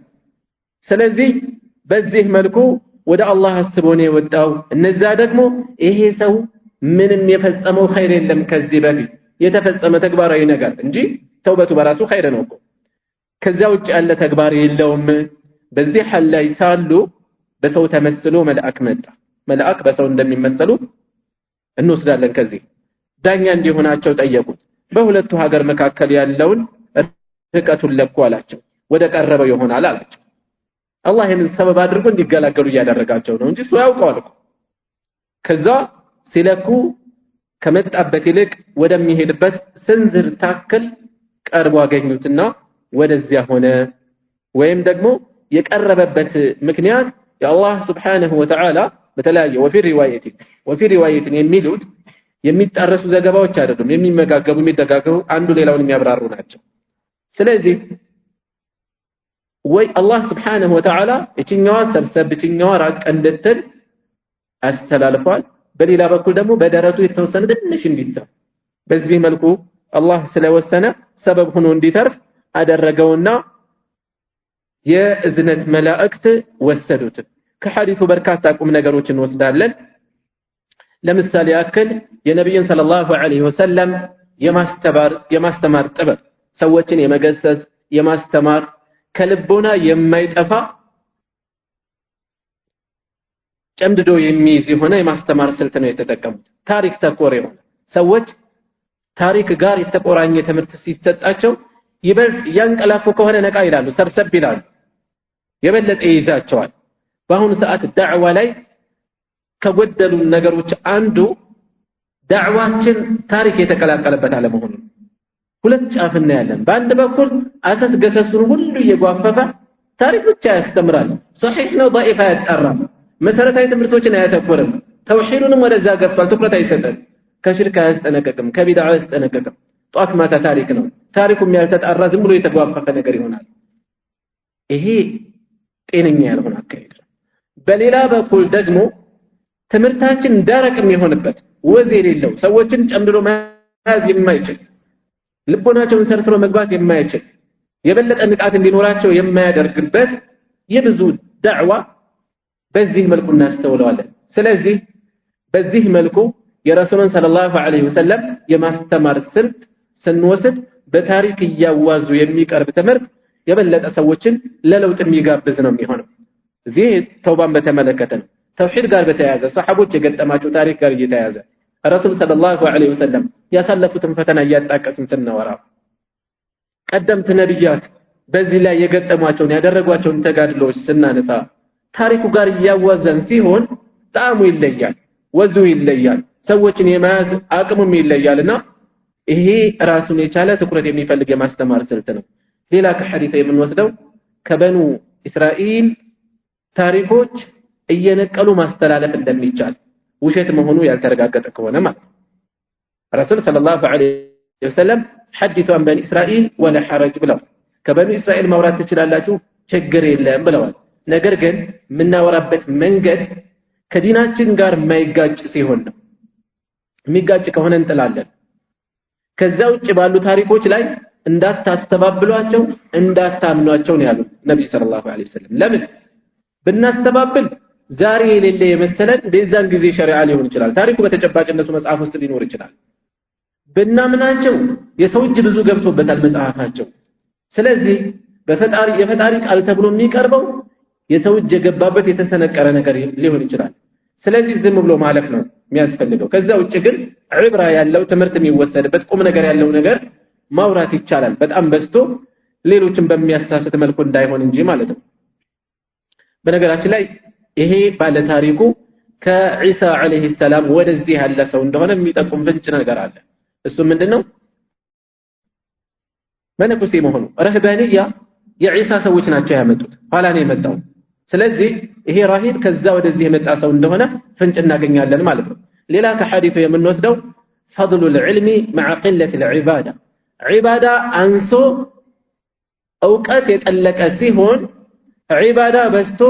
سلزي بزيه ملكو ودى الله السبوني وداو النزادك مو إيه سو من يفزمو خير لم كذبه يتفزم تكبار ينقال انجي توبة براسو خير نوكو كذاوج ألا تكبار يلوم بزيه حل يسالو በሰው ተመስሎ መልአክ መጣ መልአክ በሰው እንደሚመስሉ እንወስዳለን ከዚህ ዳኛ እንዲሆናቸው ጠየቁት በሁለቱ ሀገር መካከል ያለውን ርቀቱን ለኩ አላቸው ወደ ቀረበው ይሆናል አላቸው አላህ ይህንን ሰበብ አድርጎ እንዲገላገሉ ያደረጋቸው ነው እንጂ እሱ ያውቀዋል ከዛ ሲለኩ ከመጣበት ይልቅ ወደሚሄድበት ስንዝር ታክል ቀርቦ አገኙትና ወደዚያ ሆነ ወይም ደግሞ የቀረበበት ምክንያት يا الله سبحانه وتعالى بتلاقي وفي رواية የሚሉት የሚጣረሱ ዘገባዎች አይደሉም የሚመጋገቡ የሚደጋገቡ አንዱ ሌላውን የሚያብራሩ ናቸው ስለዚህ ወይ አላህ Subhanahu Wa Ta'ala እቺኛዋ ሰብሰብ እቺኛዋ ራቅ እንድትል አስተላልፏል በሌላ በኩል ደግሞ በደረቱ የተወሰነ ትንሽ እንዲሰብ በዚህ መልኩ አላህ ስለወሰነ ሰበብ ሆኖ እንዲተርፍ አደረገውና የእዝነት መላእክት ወሰዱት ከሐዲሱ በርካታ ቁም ነገሮችን ወስዳለን ለምሳሌ ያክል የነብዩን ሰለላሁ ዐለይሂ ወሰለም የማስተማር ጥበብ ሰዎችን የመገሰጽ የማስተማር ከልቦና የማይጠፋ ጨምድዶ የሚይዝ የሆነ የማስተማር ስልት ነው የተጠቀሙት። ታሪክ ተኮር የሆነ ሰዎች ታሪክ ጋር የተቆራኘ ትምህርት ሲሰጣቸው ይበልጥ ያንቀላፉ ከሆነ ነቃ ይላሉ፣ ሰብሰብ ይላሉ፣ የበለጠ ይይዛቸዋል። በአሁኑ ሰዓት ዳዕዋ ላይ ከጎደሉ ነገሮች አንዱ ዳዕዋችን ታሪክ የተቀላቀለበት አለመሆኑ። ሁለት ጫፍ እናያለን። በአንድ በኩል አሰስ ገሰሱን ሁሉ እየጓፈፈ ታሪክ ብቻ ያስተምራል። ሶሒህ ነው ضعيف አያጣራም። መሰረታዊ ትምህርቶችን አያተኩርም። ተውሂዱንም ወደዛ ገፋል፣ ትኩረት አይሰጥም። ከሽርክ አያስጠነቅቅም፣ ከቢድዓ አያስጠነቅቅም። ጧት ማታ ታሪክ ነው። ታሪኩም ያልተጣራ ዝም ብሎ የተጓፈፈ ነገር ይሆናል። ይሄ ጤነኛ ያልሆነ አካሄድ ነው። በሌላ በኩል ደግሞ ትምህርታችን ደረቅ የሚሆንበት ወዝ የሌለው ሰዎችን ጨምድዶ መያዝ የማይችል ልቦናቸውን ሰርስሮ መግባት የማይችል የበለጠ ንቃት እንዲኖራቸው የማያደርግበት የብዙ ዳዕዋ በዚህ መልኩ እናስተውለዋለን። ስለዚህ በዚህ መልኩ የረሱሉን ሰለላሁ ዐለይሂ ወሰለም የማስተማር ስልት ስንወስድ በታሪክ እያዋዙ የሚቀርብ ትምህርት የበለጠ ሰዎችን ለለውጥ የሚጋብዝ ነው የሚሆነው። እዚህ ተውባን በተመለከተ ነው። ተውሂድ ጋር በተያያዘ ሰሃቦች የገጠማቸው ታሪክ ጋር እየተያያዘ ረሱል ሰለላሁ ዐለይሂ ወሰለም ያሳለፉትን ፈተና እያጣቀስን ስናወራ ቀደምት ነብያት በዚህ ላይ የገጠሟቸውን ያደረጓቸውን ተጋድሎች ስናነሳ ታሪኩ ጋር እያዋዘን ሲሆን ጣዕሙ ይለያል፣ ወዙ ይለያል፣ ሰዎችን የመያዝ አቅሙም ይለያልና ይሄ ራሱን የቻለ ትኩረት የሚፈልግ የማስተማር ስልት ነው። ሌላ ከሐዲስ የምንወስደው ከበኑ እስራኤል ታሪኮች እየነቀሉ ማስተላለፍ እንደሚቻል ውሸት መሆኑ ያልተረጋገጠ ከሆነ ማለት ነው። ረሱል ሰለላሁ ዐለይሂ ወሰለም ሐዲሱ አን በኒ እስራኤል ወላ ሐረጅ ብለው ከበኑ እስራኤል ማውራት ትችላላችሁ ችግር የለም ብለዋል። ነገር ግን የምናወራበት መንገድ ከዲናችን ጋር የማይጋጭ ሲሆን ነው። የሚጋጭ ከሆነ እንጥላለን። ከዛ ውጭ ባሉ ታሪኮች ላይ እንዳታስተባብሏቸው እንዳታምኗቸው ነው ያሉት ነብይ ሰለላሁ ዐለይሂ ወሰለም። ለምን ብናስተባብል ዛሬ የሌለ የመሰለን በዛን ጊዜ ሸሪዓ ሊሆን ይችላል፣ ታሪኩ በተጨባጭነቱ መጽሐፍ ውስጥ ሊኖር ይችላል። ብናምናቸው የሰው እጅ ብዙ ገብቶበታል መጽሐፋቸው። ስለዚህ የፈጣሪ ቃል ተብሎ የሚቀርበው የሰው እጅ የገባበት የተሰነቀረ ነገር ሊሆን ይችላል። ስለዚህ ዝም ብሎ ማለፍ ነው የሚያስፈልገው። ከዛ ውጭ ግን ዕብራ ያለው ትምህርት የሚወሰድበት ቁም ነገር ያለው ነገር ማውራት ይቻላል፣ በጣም በዝቶ ሌሎችን በሚያሳስት መልኩ እንዳይሆን እንጂ ማለት ነው። በነገራችን ላይ ይሄ ባለ ታሪኩ ከዒሳ አለይሂ ሰላም ወደዚህ ያለ ሰው እንደሆነ የሚጠቁም ፍንጭ ነገር አለ። እሱ ምንድነው? መነኩሴ መሆኑ። ረህባንያ የዒሳ ሰዎች ናቸው ያመጡት፣ ኋላ ነው የመጣው። ስለዚህ ይሄ ራሂብ ከዛ ወደዚህ የመጣ ሰው እንደሆነ ፍንጭ እናገኛለን ማለት ነው። ሌላ ከሐዲሱ የምንወስደው ፈድሉል ዒልሚ መዓ ቂለቲል ዒባዳ፣ ዒባዳ አንሶ ዕውቀት የጠለቀ ሲሆን ዒባዳ በዝቶ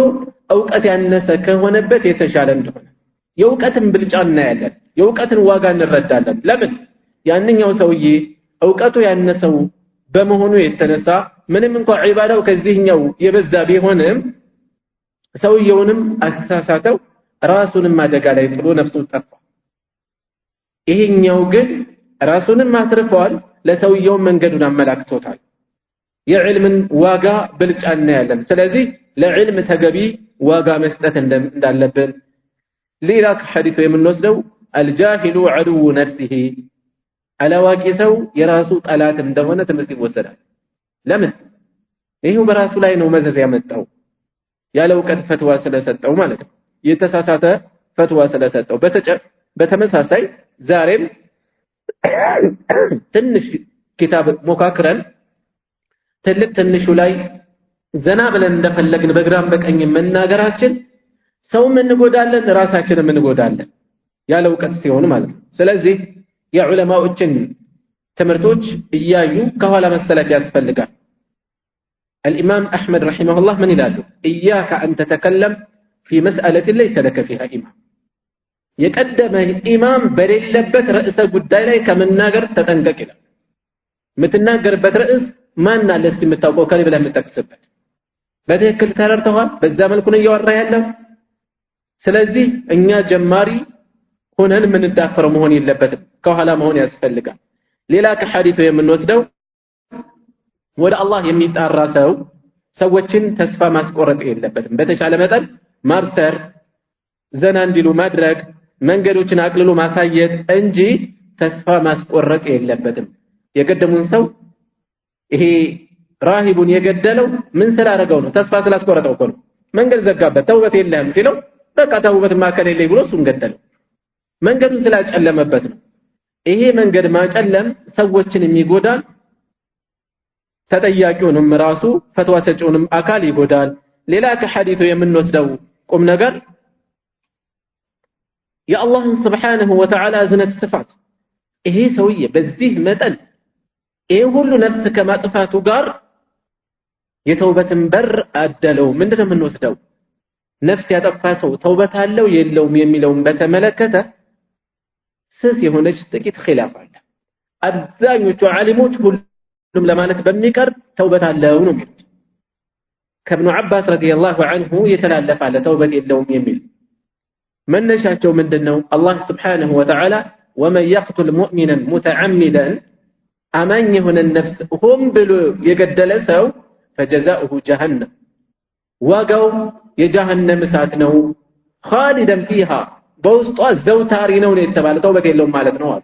ዕውቀት ያነሰ ከሆነበት የተሻለ እንደሆነ የዕውቀትን ብልጫ እናያለን፣ የዕውቀትን ዋጋ እንረዳለን። ለምን ያንኛው ሰውዬ ዕውቀቱ ያነሰው በመሆኑ የተነሳ ምንም እንኳን ዒባዳው ከዚህኛው የበዛ ቢሆንም ሰውየውንም አሳሳተው፣ ራሱንም አደጋ ላይ ጥሎ ነፍሱ ጠፋ። ይሄኛው ግን ራሱንም አትርፈዋል፣ ለሰውየው መንገዱን አመላክቶታል። የዕልምን ዋጋ ብልጫ እናያለን። ስለዚህ ለዕልም ተገቢ ዋጋ መስጠት እንዳለብን። ሌላ ከሐዲሱ የምንወስደው አልጃሂሉ ዐዱው ነፍሲሂ፣ አላዋቂ ሰው የራሱ ጠላት እንደሆነ ትምህርት ይወሰዳል። ለምን? ይሄው በራሱ ላይ ነው መዘዝ ያመጣው፣ ያለ ዕውቀት ፈትዋ ስለሰጠው ማለት ነው። የተሳሳተ ፈትዋ ስለሰጠው። በተመሳሳይ ዛሬም ትንሽ ኪታብ ሞካክረን ትልቅ ትንሹ ላይ ዘና ብለን እንደፈለግን በግራም በቀኝ መናገራችን ሰውም እንጎዳለን፣ ራሳችንም እንጎዳለን፣ ያለ ዕውቀት ሲሆን ማለት ነው። ስለዚህ የዑለማዎችን ትምህርቶች እያዩ ከኋላ መሰለፍ ያስፈልጋል። الإمام أحمد رحمه الله من يلاله إياك أن تتكلم في مسألة ليس لك فيها إمام، يقدم إمام بليلبت رئيس قداي لي كمن ناقر تتنقق له متناقر بترئيس ما نالس متوقع كلي بلا متكسبت بده كل تررتها بالزمن كنا يورا ياله። ስለዚህ እኛ ጀማሪ ሆነን ምን እንዳፈረው መሆን የለበትም፣ ከኋላ መሆን ያስፈልጋል። ሌላ ከሐዲሱ የምንወስደው ወደ አላህ የሚጣራ ሰው ሰዎችን ተስፋ ማስቆረጥ የለበትም። በተቻለ መጠን ማብሰር፣ ዘና እንዲሉ ማድረግ መንገዶችን አቅልሎ ማሳየት እንጂ ተስፋ ማስቆረጥ የለበትም። የቀደሙን ሰው ይሄ ራሂቡን የገደለው ምን ስላደረገው ነው? ተስፋ ስላስቆረጠው እኮ ነው። መንገድ ዘጋበት። ተውበት የለህም ሲለው በቃ ተውበት ማከለ የለኝ ብሎ እሱን ገደለው። መንገዱን ስላጨለመበት ነው። ይሄ መንገድ ማጨለም ሰዎችን የሚጎዳል፣ ተጠያቂውንም ራሱ ፈትዋ ሰጪውንም አካል ይጎዳል። ሌላ ከሐዲሱ የምንወስደው ቁም ነገር የአላህን ስብሓነሁ ወተዓላ እዝነት ስፋት ይሄ ሰውዬ በዚህ መጠን ይሄ ሁሉ ነፍስ ከማጥፋቱ ጋር የተውበትን በር አደለው። ምንድነው የምንወስደው? ነፍስ ያጠፋ ሰው ተውበት አለው የለውም የሚለውን በተመለከተ ስስ የሆነች ጥቂት ኺላፍ አለ። አብዛኞቹ ዓሊሞች ሁሉም ለማለት በሚቀር ተውበት አለው ነው የሚሉት። ከኢብኑ አባስ ረዲየላሁ ዐንሁ የተላለፈ አለ ተውበት የለውም የሚል። መነሻቸው ምንድነው? አላህ ስብሓነሁ ወተዓላ ወመን የቅቱል ሙእሚናን ሙተዓሚደን አማኝ የሆነ ነፍስ ሆን ብሎ የገደለ ሰው ፈጀዛኡሁ ጀሃነም ዋጋው የጀሃነም እሳት ነው። ኻሊደን ፊሃ በውስጧ ዘውታሪ ነው የተባለው። ተውበት የለውም ማለት ነው አሉ።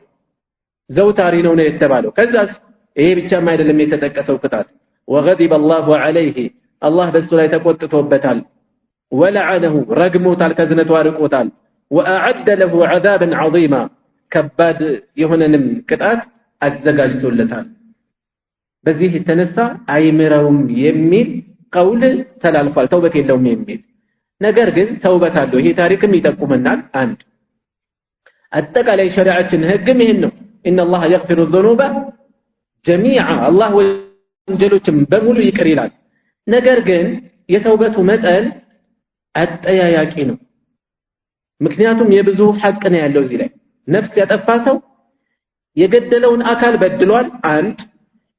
ዘውታሪ ነው የተባለው። ከዛስ ይሄ ብቻም አይደለም የተጠቀሰው ቅጣት ወገዲበ አላሁ ዐለይሂ አላህ በሱ ላይ ተቆጥቶበታል። ወለዐነሁ ረግሞታል፣ ከዝነቱ አርቆታል። ወአዐደ ለሁ ዐዛበን ዐዚማ ከባድ የሆነንም ቅጣት አዘጋጅቶለታል። በዚህ የተነሳ አይምረውም የሚል ቀውል ተላልፏል። ተውበት የለውም የሚል ነገር ግን ተውበት አለው። ይሄ ታሪክም ይጠቁመናል። አንድ አጠቃላይ ሸሪዓችን ህግም ይሄን ነው። ኢነላህ የግፊሩ ዙኑበ ጀሚዓ አላህ ወንጀሎችን በሙሉ ይቅር ይላል። ነገር ግን የተውበቱ መጠን አጠያያቂ ነው። ምክንያቱም የብዙ ሐቅ ነው ያለው እዚህ ላይ። ነፍስ ያጠፋ ሰው የገደለውን አካል በድሏል፣ አንድ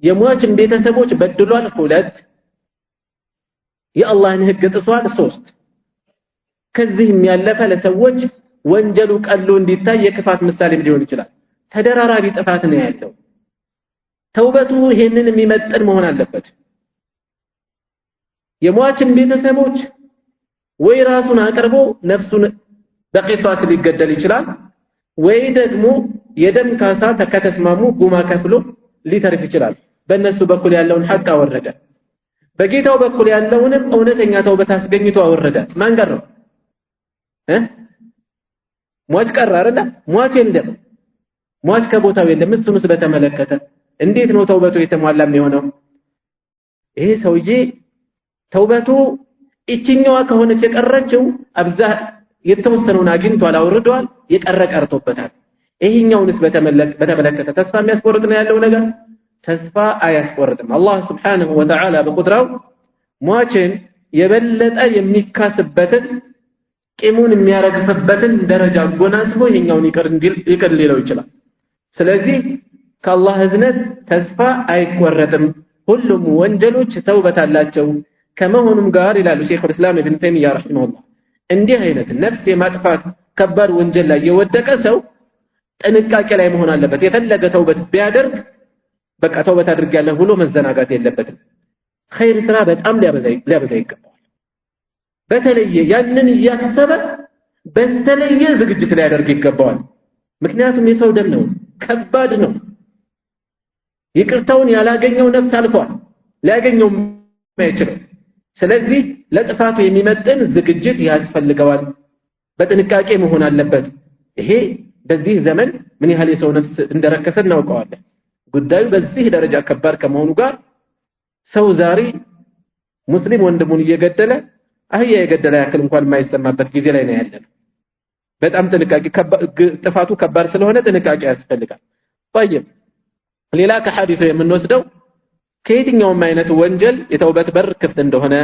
የሟችን ቤተሰቦች በድሏል፣ ሁለት የአላህን ህግ ጥሷል፣ ሶስት ከዚህም ያለፈ ለሰዎች ወንጀሉ ቀሎ እንዲታይ የክፋት ምሳሌም ሊሆን ይችላል። ተደራራቢ ጥፋት ነው ያለው። ተውበቱ ይሄንን የሚመጥን መሆን አለበት። የሟችን ቤተሰቦች ወይ ራሱን አቅርቦ ነፍሱን በቂሷስ ሊገደል ይችላል፣ ወይ ደግሞ የደም ካሳ ከተስማሙ ጉማ ከፍሎ ሊተርፍ ይችላል። በእነሱ በኩል ያለውን ሐቅ አወረደ። በጌታው በኩል ያለውንም እውነተኛ ተውበት አስገኝቶ አወረደ። ማን ቀረው? ሟች ቀረ አይደለ? ሟች የለም። ሟች ከቦታው የለም። እሱንስ በተመለከተ እንዴት ነው ተውበቱ የተሟላ የሚሆነው? ይሄ ሰውዬ ተውበቱ እችኛዋ ከሆነች የቀረችው የተወሰነውን አግኝቷል፣ አውርዷል፣ የቀረ ቀርቶበታል። ይሄኛውንስ በተመለከተ ተስፋ የሚያስቆርጥ ነው ያለው ነገር? ተስፋ አያስቆርጥም። አላህ ስብሓነሁ ወተዓላ በቁድራው ሟችን የበለጠ የሚካስበትን ቂሙን የሚያረግፍበትን ደረጃ ጎናጽፎ ይሄኛውን ይቅር ሊለው ይችላል። ስለዚህ ከአላህ እዝነት ተስፋ አይቆረጥም። ሁሉም ወንጀሎች ተውበት አላቸው። ከመሆኑም ጋር ይላሉ ሼኹል ኢስላም ኢብኑ ተይሚያ ረሂመሁላህ እንዲህ አይነት ነፍስ የማጥፋት ከባድ ወንጀል ላይ የወደቀ ሰው ጥንቃቄ ላይ መሆን አለበት። የፈለገ ተውበት ቢያደርግ በቃ ተውበት አድርጌያለሁ ብሎ መዘናጋት የለበትም። ኸይር ስራ በጣም ሊያበዛ ይገባዋል። በተለየ ያንን እያሰበ በተለየ ዝግጅት ሊያደርግ ይገባዋል። ምክንያቱም የሰው ደም ነው፣ ከባድ ነው። ይቅርታውን ያላገኘው ነፍስ አልፏል፣ ሊያገኘው አይችልም። ስለዚህ ለጥፋቱ የሚመጥን ዝግጅት ያስፈልገዋል። በጥንቃቄ መሆን አለበት። ይሄ በዚህ ዘመን ምን ያህል የሰው ነፍስ እንደረከሰ እናውቀዋለን። ጉዳዩ በዚህ ደረጃ ከባድ ከመሆኑ ጋር ሰው ዛሬ ሙስሊም ወንድሙን እየገደለ አህያ የገደለ ያክል እንኳን የማይሰማበት ጊዜ ላይ ነው ያለነው። በጣም ጥንቃቄ ጥፋቱ ከባድ ስለሆነ ጥንቃቄ ያስፈልጋል። طيب ሌላ ከሐዲሱ የምንወስደው ከየትኛውም አይነት ወንጀል የተውበት በር ክፍት እንደሆነ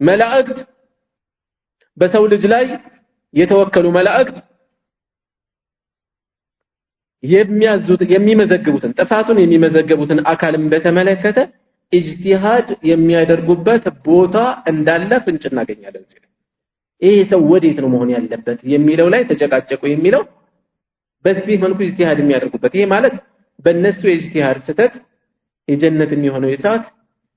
መላእክት በሰው ልጅ ላይ የተወከሉ መላእክት የሚመዘግቡትን ጥፋቱን የሚመዘግቡትን አካልን በተመለከተ ኢጅቲሃድ የሚያደርጉበት ቦታ እንዳለ ፍንጭ እናገኛለን። ይሄ ሰው ወዴት ነው መሆን ያለበት የሚለው ላይ ተጨቃጨቁ የሚለው በዚህ መልኩ ኢጅቲሃድ የሚያደርጉበት። ይሄ ማለት በእነሱ የኢጅቲሃድ ስህተት የጀነት የሚሆነው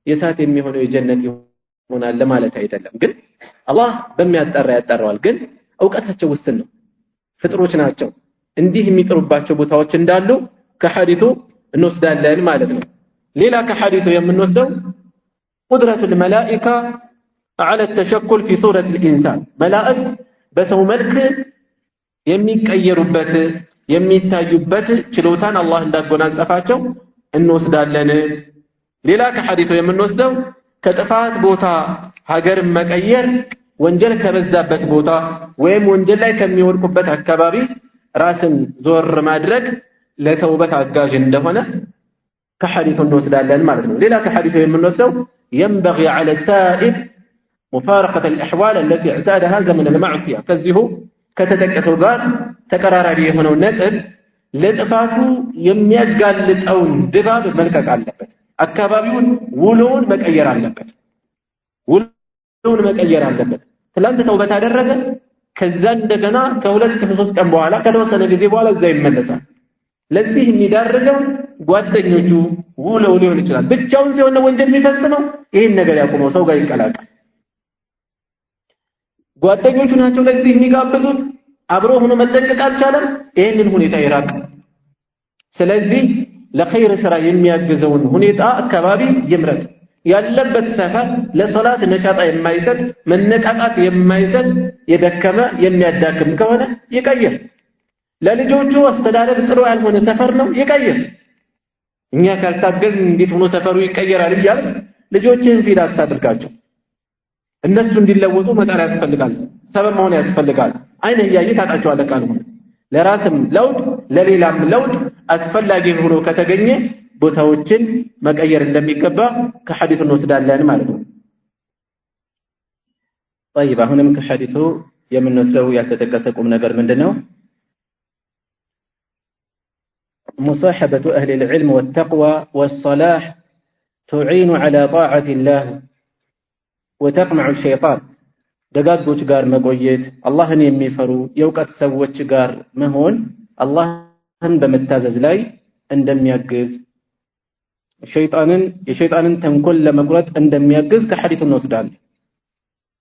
የእሳት የሚሆነው የጀነት ይሆናል ለማለት አይደለም። ግን አላህ በሚያጣራ ያጣራዋል። ግን እውቀታቸው ውስን ነው ፍጥሮች ናቸው እንዲህ የሚጥሩባቸው ቦታዎች እንዳሉ ከሐዲሱ እንወስዳለን ማለት ነው ሌላ ከሐዲሱ የምንወስደው قدرة الملائكة على التشكل في صورة الإنسان ملائكة بسو ملك የሚቀየሩበት የሚታዩበት ችሎታን አላህ እንዳጎናጸፋቸው እንወስዳለን ሌላ ከሐዲሱ የምንወስደው ከጥፋት ቦታ ሀገር መቀየር ወንጀል ከበዛበት ቦታ ወይም ወንጀል ላይ ከሚወድቁበት አካባቢ ራስን ዞር ማድረግ ለተውበት አጋዥ እንደሆነ ከሐዲሱ እንወስዳለን ማለት ነው ሌላ ከሐዲሱ የምንወስደው ينبغي على التائب مفارقة الأحوال التي اعتادها زمن المعصية كذيه ከተጠቀሰው ጋር ተቀራራቢ የሆነው ነጥብ ለጥፋቱ የሚያጋልጠውን ድባብ መልቀቅ አለበት አካባቢውን ውሎውን መቀየር አለበት ትላንት ተውበት አደረገ ከዛ እንደገና ከሁለት ከሶስት ቀን በኋላ ከተወሰነ ጊዜ በኋላ እዛ ይመለሳል ለዚህ የሚዳርገው ጓደኞቹ ውለው ሊሆን ይችላል ብቻውን ሲሆን ወንጀል የሚፈጽመው ይሄን ነገር ያቆመው ሰው ጋር ይቀላቀል ጓደኞቹ ናቸው ለዚህ የሚጋብዙት አብሮ ሆኖ መጠንቀቅ አልቻለም ይሄንን ሁኔታ ይራቅ ስለዚህ ለኸይር ስራ የሚያግዘውን ሁኔታ አካባቢ ይምረጥ ያለበት ሰፈር ለሶላት ነሻጣ የማይሰጥ መነቃቃት የማይሰጥ የደከመ የሚያዳክም ከሆነ ይቀየር ለልጆቹ አስተዳደር ጥሩ ያልሆነ ሰፈር ነው ይቀየር እኛ ካልታገዝ እንዴት ሆኖ ሰፈሩ ይቀየራል ይያል ልጆችን ፊት አታድርጋቸው እነሱ እንዲለወጡ መጣር ያስፈልጋል ሰበብ መሆን ያስፈልጋል አይነ ያየ ታጣቸዋለህ ቃል ሆነ ለራስም ለውጥ ለሌላም ለውጥ አስፈላጊ ሆኖ ከተገኘ ቦታዎችን መቀየር እንደሚገባ ከሐዲሱ እንወስዳለን ማለት ነው طيب አሁንም ከሐዲሱ የምንወስደው ያልተጠቀሰ ቁም ነገር ምንድነው مصاحبة أهل العلم والتقوى والصلاح تعين على طاعة الله وتقمع الشيطان ደጋጎች ጋር መቆየት አላህን የሚፈሩ የውቀት ሰዎች ጋር መሆን አላህን በመታዘዝ ላይ እንደሚያግዝ የሸይጣንን ተንኮል ለመቁረጥ እንደሚያግዝ ከሐዲሱ እንወስዳለን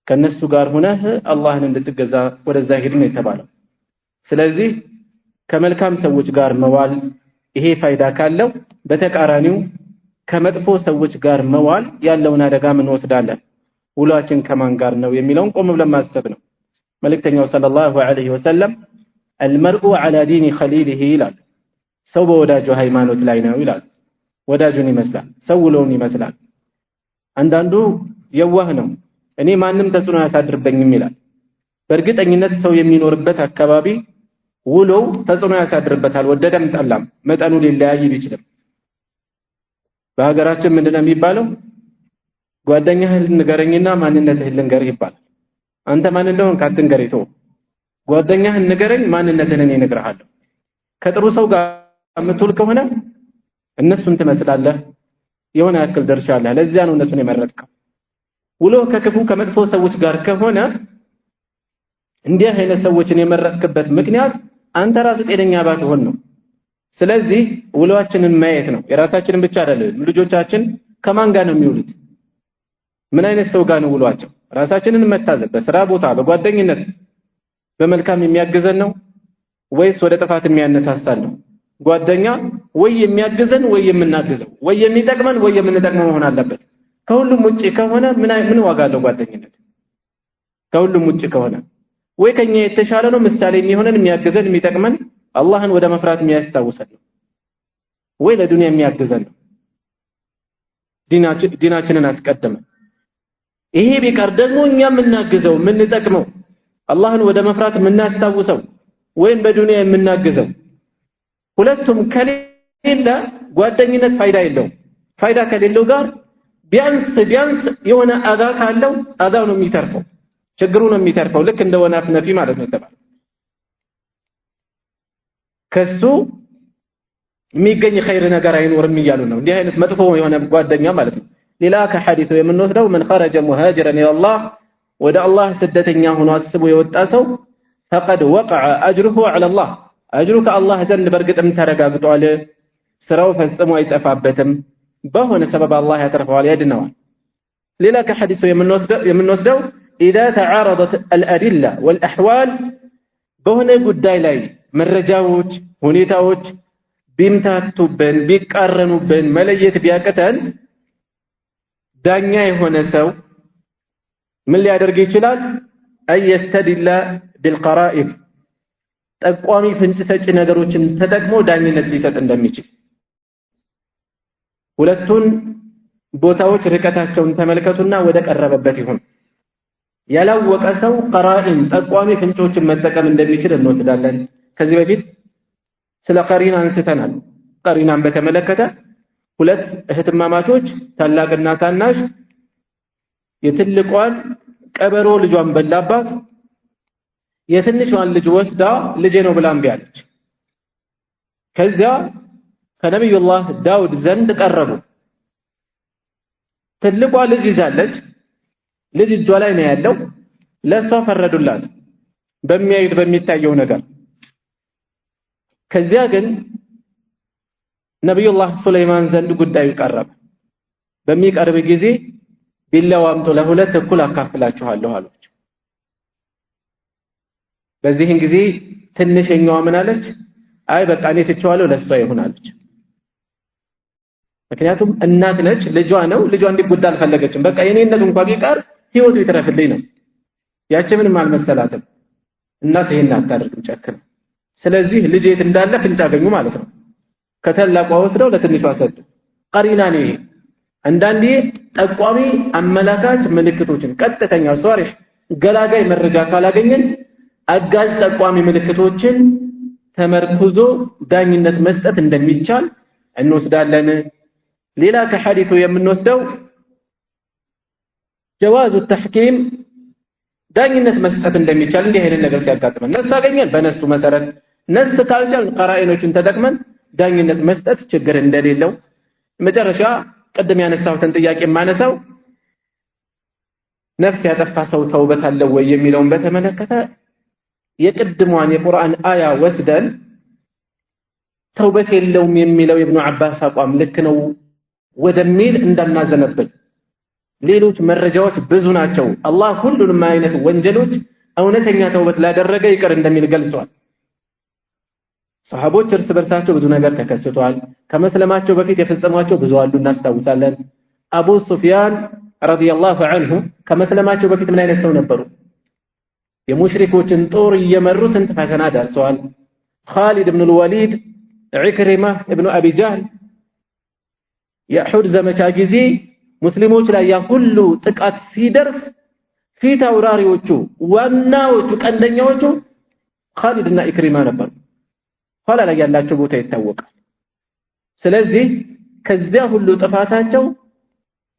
ከነሱ ጋር ሆነህ አላህን እንድትገዛ ወደዛ ሄድ ነው የተባለው ስለዚህ ከመልካም ሰዎች ጋር መዋል ይሄ ፋይዳ ካለው በተቃራኒው ከመጥፎ ሰዎች ጋር መዋል ያለውን አደጋ ምን ወስዳለን ውላችን ከማን ጋር ነው የሚለውን ቆም ብለን ማሰብ ነው መልእክተኛው ሰለላሁ ዐለይሂ ወሰለም المرء على دين خليله ይላል ሰው በወዳጁ ሃይማኖት ላይ ነው ይላል ወዳጁን ይመስላል ሰው ውሎውን ይመስላል አንዳንዱ የዋህ ነው እኔ ማንንም ተጽዕኖ ያሳድርብኝም ይላል በእርግጠኝነት ሰው የሚኖርበት አካባቢ ውሎው ተጽዕኖ ያሳድርበታል ወደደም ጠላም መጠኑ ሊለያይ ይችላል በሀገራችን ምንድነው የሚባለው ጓደኛህን ንገረኝና ማንነትህን ልንገርህ ይባላል አንተ ማን እንደሆንክ አትንገረኝ ተው ጓደኛህን ንገረኝ ማንነትህን እኔ እነግርሃለሁ ከጥሩ ሰው ጋር የምትውል ከሆነ እነሱን ትመስላለህ የሆነ ያክል ድርሻ አለ ለዚያ ነው እነሱን የመረጥከው ውሎ ከክፉ ከመጥፎ ሰዎች ጋር ከሆነ እንዲህ አይነት ሰዎችን የመረጥክበት ምክንያት አንተ ራስህ ጤነኛ ባትሆን ነው ስለዚህ ውሎአችንን ማየት ነው የራሳችንን ብቻ አይደለም ልጆቻችን ከማን ጋር ነው የሚውሉት ምን አይነት ሰው ጋር ነው ውሏቸው ራሳችንን መታዘብ በስራ ቦታ በጓደኝነት በመልካም የሚያግዘን ነው ወይስ ወደ ጥፋት የሚያነሳሳን ነው ጓደኛ ወይ የሚያግዘን ወይ የምናግዘው ወይ የሚጠቅመን ወይ የምንጠቅመው መሆን አለበት ከሁሉም ውጪ ከሆነ ምን ዋጋ አለው ጓደኝነት ከሁሉም ውጪ ከሆነ ወይ ከኛ የተሻለ ነው ምሳሌ የሚሆነን የሚያግዘን የሚጠቅመን አላህን ወደ መፍራት የሚያስታውሰን ነው ወይ ለዱንያ የሚያግዘን ነው ዲናችንን አስቀድመን ይሄ ቢቀር ደግሞ እኛ የምናግዘው የምንጠቅመው አላህን ወደ መፍራት የምናስታውሰው ወይም በዱንያ የምናግዘው ሁለቱም ከሌለ ጓደኝነት ፋይዳ የለውም ፋይዳ ከሌለው ጋር ቢያንስ የሆነ አዛ ካለው አዛው ነው የሚተርፈው ችግሩ ነው የሚተርፈው ልክ እንደ ወናፍ ነፊ ማለት ነው ተባለ ከሱ የሚገኝ ኸይር ነገር አይኖርም ይያሉ ነው እንዲህ አይነት መጥፎ የሆነ ጓደኛ ማለት ነው ሌላ ከሐዲሱ የምንወስደው من خرج مهاجرا الى الله ወደ አላህ ስደተኛ ሆኖ አስቦ የወጣ ሰው فقد وقع اجره على الله اجره ከአላህ ዘንድ በርግጥም ተረጋግጧል ስራው ፈጽሞ አይጠፋበትም በሆነ ሰበብ አላህ ያተርፈዋል ያድነዋል ሌላ ከሐዲሱ የምንወስደው إذا تعارضت الأدلة والأحوال بهنا قداي لاي مرجاوج هنيتاوج بيمتاتوبن بيقارنوبن مليت بياقتن ዳኛ የሆነ ሰው ምን ሊያደርግ ይችላል أن يستدل بالقرائن ጠቋሚ ፍንጭ ሰጪ ነገሮችን ተጠቅሞ ዳኝነት ሊሰጥ እንደሚችል ሁለቱን ቦታዎች ርቀታቸውን ተመልከቱና ወደ ቀረበበት ይሁን ያላወቀ ሰው ቀራኢን ጠቋሚ ፍንጮችን መጠቀም እንደሚችል እንወስዳለን ከዚህ በፊት ስለ ቀሪና አንስተናል ቀሪናን በተመለከተ ሁለት እህትማማቾች ታላቅና ታናሽ የትልቋን ቀበሮ ልጇን በላባት የትንሿን ልጅ ወስዳ ልጄ ነው ብላ እምቢ አለች ከዛ ከነብዩላህ ዳውድ ዘንድ ቀረቡ ትልቋ ልጅ ይዛለች ልጅ እጇ ላይ ነው ያለው ለሷ ፈረዱላት በሚያዩት በሚታየው ነገር ከዚያ ግን ነብዩላህ ሱለይማን ዘንድ ጉዳዩ ቀረበ በሚቀርብ ጊዜ ቢላው አምጡ ለሁለት እኩል አካፍላችኋለሁ አሉት በዚህን ጊዜ ትንሽኛዋ ምን አለች አይ በቃ እኔ ትቼዋለሁ ለሷ ይሆናለች ምክንያቱም እናት ነች ልጇ ነው ልጇ እንዲጎዳ አልፈለገችም በቃ የኔነት እንኳን ቢቀር ህይወቱ ይተረፍልኝ ነው ያቺ ምንም አልመሰላትም እናት ይሄን አታደርግም ጨክና ስለዚህ ልጅ የት እንዳለ ፍንጭ አገኙ ማለት ነው ከተላቋ ወስደው ለትንሿ ሰጡ ቀሪና ነው ይሄ አንዳንዴ ጠቋሚ አመላካች ምልክቶችን ቀጥተኛ ሷሪህ ገላጋይ መረጃ ካላገኘን አጋዥ ጠቋሚ ምልክቶችን ተመርኩዞ ዳኝነት መስጠት እንደሚቻል እንወስዳለን ሌላ ከሐዲሱ የምንወስደው جواز التحكيم ዳኝነት መስጠት እንደሚቻል እንዲህ አይነት ነገር ሲያጋጥመን ነስ አገኘን በነሱ መሰረት ነስ ካልቻል ቀራኢኖችን ተጠቅመን ዳኝነት መስጠት ችግር እንደሌለው መጨረሻ ቀደም ያነሳሁትን ጥያቄ ማነሳው ነፍስ ያጠፋ ሰው ተውበት አለው ወይ የሚለውን በተመለከተ የቅድሟን የቁርአን አያ ወስደን ተውበት የለውም የሚለው ኢብኑ አባስ አቋም ልክ ነው ወደሚል እንዳናዘነብል ሌሎች መረጃዎች ብዙ ናቸው አላህ ሁሉንም አይነት ወንጀሎች እውነተኛ ተውበት ላደረገ ይቅር እንደሚል ገልጿል ሰሃቦች እርስ በርሳቸው ብዙ ነገር ተከስቷል ከመስለማቸው በፊት የፈጸሟቸው ብዙ አሉ እናስታውሳለን አቡ ሱፊያን ረዲየላሁ ዐንሁ ከመስለማቸው በፊት ምን አይነት ሰው ነበሩ የሙሽሪኮችን ጦር እየመሩ ስንት ፈተና ደርሰዋል ኻሊድ ኢብኑ አልወሊድ ኢክሪማ ኢብኑ አቢ ጀህል የኡሁድ ዘመቻ ጊዜ ሙስሊሞች ላይ ያ ሁሉ ጥቃት ሲደርስ ፊት አውራሪዎቹ ዋናዎቹ ቀንደኛዎቹ ኻሊድና ኢክሪማ ነበሩ ኋላ ላይ ያላቸው ቦታ ይታወቃል ስለዚህ ከዚያ ሁሉ ጥፋታቸው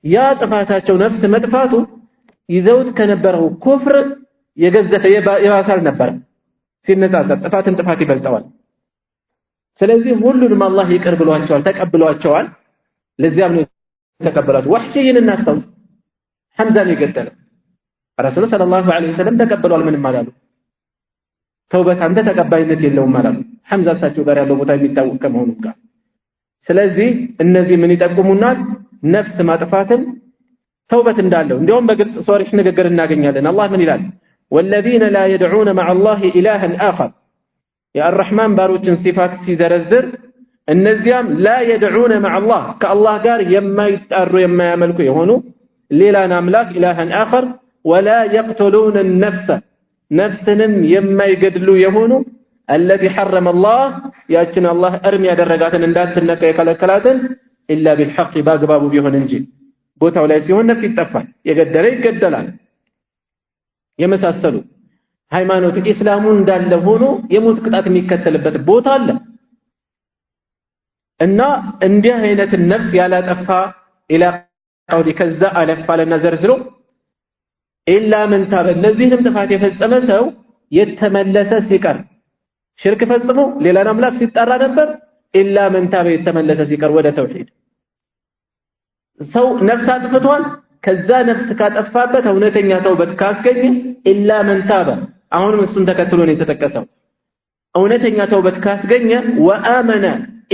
ያ ጥፋታቸው ነፍስ መጥፋቱ ይዘውት ከነበረው ኩፍር የገዘፈ የባሰል ነበር ሲነጻጸር ጥፋት ይበልጣዋል ስለዚህ ሁሉንም አላህ ይቅር ብሏቸዋል ተቀብሏቸዋል ለዚያም ነው ተቀበሏቸው ወህሽይን እናስተውስ ሐምዛን ይገደለ ረሱል ሰለላሁ ዐለይሂ ወሰለም ተቀበሏል ምንም አላሉ ተውበት አንተ ተቀባይነት የለውም አላሉ ሐምዛ ሳቸው ጋር ያለው ቦታ የሚታወቅ ከመሆኑ ጋር ስለዚህ እነዚህ ምን ይጠቁሙናል ነፍስ ማጥፋትን ተውበት እንዳለው እንዲያውም በግልጽ ሷሪህ ንግግር እናገኛለን አላህ ምን ይላል والذين لا يدعون مع الله إلها آخر يا الرحمن باروችን ሲፋት ሲዘረዝር እነዚያም لا يدعون مع الله كالله ጋር የማይጣሩ የማያመልኩ የሆኑ ሌላን አምላክ ኢላሃን አኸር ولا يقتلون النفس ነፍስንም የማይገድሉ የሆኑ التي حرم الله ያችን አላህ እርም ያደረጋትን እንዳትነካ የከለከላትን إلا بالحق ባግባቡ ቢሆን እንጂ ቦታው ላይ ሲሆን ነፍስ ይጠፋል የገደለ ይገደላል የመሳሰሉ ሃይማኖት እስላሙ እንዳለ ሆኖ የሞት ቅጣት የሚከተልበት ቦታ አለ እና እንዲህ አይነት ነፍስ ያላጠፋ ኢላ ቀውሊ ከዛ አለፋለና ዘርዝሮ ኢላ ምን ታበ እነዚህንም ጥፋት የፈጸመ ሰው የተመለሰ ሲቀር ሽርክ ፈጽሞ ሌላን አምላክ ሲጣራ ነበር ኢላ ምን ታበ የተመለሰ ሲቀር ወደ ተውሂድ ሰው ነፍስ አጥፍቷል ከዛ ነፍስ ካጠፋበት እውነተኛ ተውበት ካስገኘ ኢላ ምን ታበ አሁንም እሱን ተከትሎ ነው የተጠቀሰው እውነተኛ ተውበት ካስገኘ ወአመነ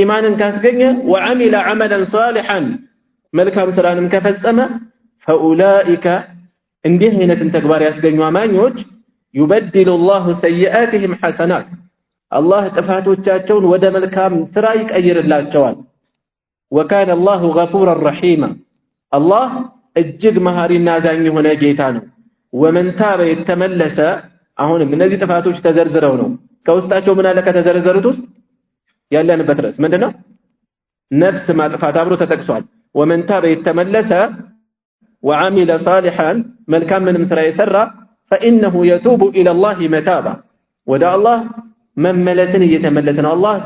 ኢማንን ካስገኘ ወአሚለ ዐመለን ሷሊሐን መልካም ስራንም ከፈጸመ ፈኡላኢከ እንዲህ አይነትን ተግባር ያስገኙ አማኞች يبدل الله سيئاتهم حسنات الله ጥፋቶቻቸውን ወደ መልካም ስራ ይቀይርላቸዋል وكان الله غفورا رحيما الله እጅግ መሐሪና አዛኝ የሆነ ጌታ ነው ومن تاب يتملس አሁንም እነዚህ ጥፋቶች ተዘርዝረው ነው ከውስጣቸው ምን አለ ከተዘረዘሩት ውስጥ ያለንበት ርዕስ ምንድነው ነፍስ ማጥፋት አብሮ ተጠቅሷል ومن تاب يتملس وعمل صالحا መልካም ምንም ስራ የሰራ فانه يتوب الى الله متابا ወደ አላህ መመለስን እየተመለሰ ነው አላህ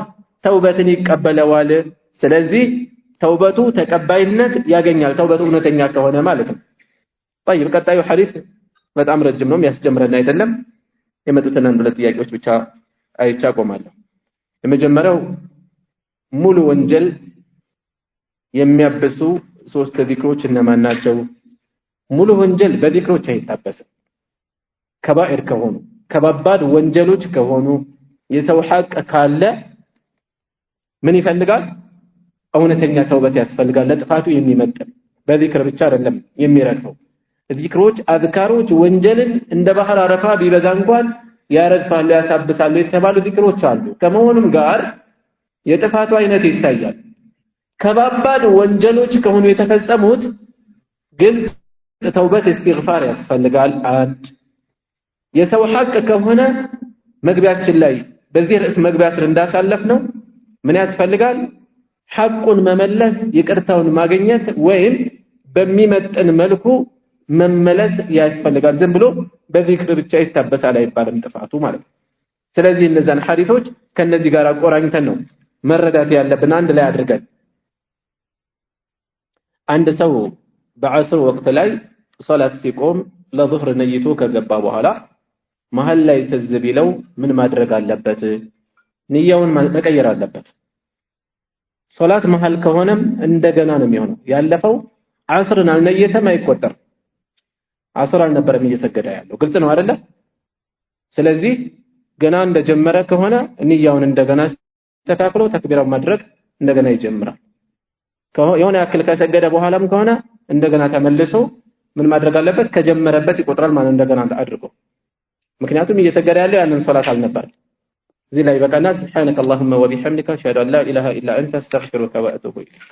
ተውበትን ይቀበለዋል ስለዚህ ተውበቱ ተቀባይነት ያገኛል ተውበቱ እውነተኛ ከሆነ ማለት ነው طيب ቀጣዩ ሐዲስ በጣም ረጅም ነው የሚያስጀምረን አይደለም የመጡትን አንድ ሁለት ጥያቄዎች ብቻ አይቻ ቆማለሁ የመጀመሪያው ሙሉ ወንጀል የሚያበሱ ሶስት ዚክሮች እነማን ናቸው ሙሉ ወንጀል በዚክሮች አይታበስም ከባኢር ከሆኑ ከባባድ ወንጀሎች ከሆኑ የሰው ሐቅ ካለ ምን ይፈልጋል እውነተኛ ተውበት ያስፈልጋል ለጥፋቱ የሚመጥን በዚክር ብቻ አይደለም የሚረግፈው ዚክሮች አዝካሮች ወንጀልን እንደ ባህር አረፋ ቢበዛ እንኳን ያረግፋሉ ያሳብሳሉ የተባሉ ዚክሮች አሉ ከመሆኑም ጋር የጥፋቱ አይነት ይታያል ከባባድ ወንጀሎች ከሆኑ የተፈጸሙት ግን ተውበት استغفار ያስፈልጋል አንድ የሰው ሐቅ ከሆነ መግቢያችን ላይ በዚህ ርዕስ መግቢያ ስር እንዳሳለፍ ነው ምን ያስፈልጋል ሐቁን መመለስ ይቅርታውን ማግኘት ወይም በሚመጥን መልኩ መመለስ ያስፈልጋል ዝም ብሎ በዚክር ብቻ ይታበሳል አይባልም ጥፋቱ ማለት ነው ስለዚህ እነዛን ሐዲሶች ከነዚህ ጋር አቆራኝተን ነው መረዳት ያለብን አንድ ላይ አድርገን አንድ ሰው በዐስር ወቅት ላይ ሶላት ሲቆም ለዙህር ነይቶ ከገባ በኋላ መሃል ላይ ተዝቢለው ምን ማድረግ አለበት ንያውን መቀየር አለበት ሶላት መሃል ከሆነም እንደገና ነው የሚሆነው ያለፈው ዐስርን አልነየተም አይቆጠር ዐስር አልነበረም እየሰገደ ያለው ግልጽ ነው አይደለ ስለዚህ ገና እንደጀመረ ከሆነ ንያውን እንደገና ተካክሎ ተክቢራው ማድረግ እንደገና ይጀምራል የሆነ ያክል ከሰገደ በኋላም ከሆነ እንደገና ተመልሶ ምን ማድረግ አለበት ከጀመረበት ይቆጥራል ማለት እንደገና አድርጎ ምክንያቱም እየሰገደ ያለው ያንን ሶላት አልነበር እዚህ ላይ በቃና سبحانك اللهم وبحمدك اشهد ان لا اله الا انت استغفرك واتوب اليك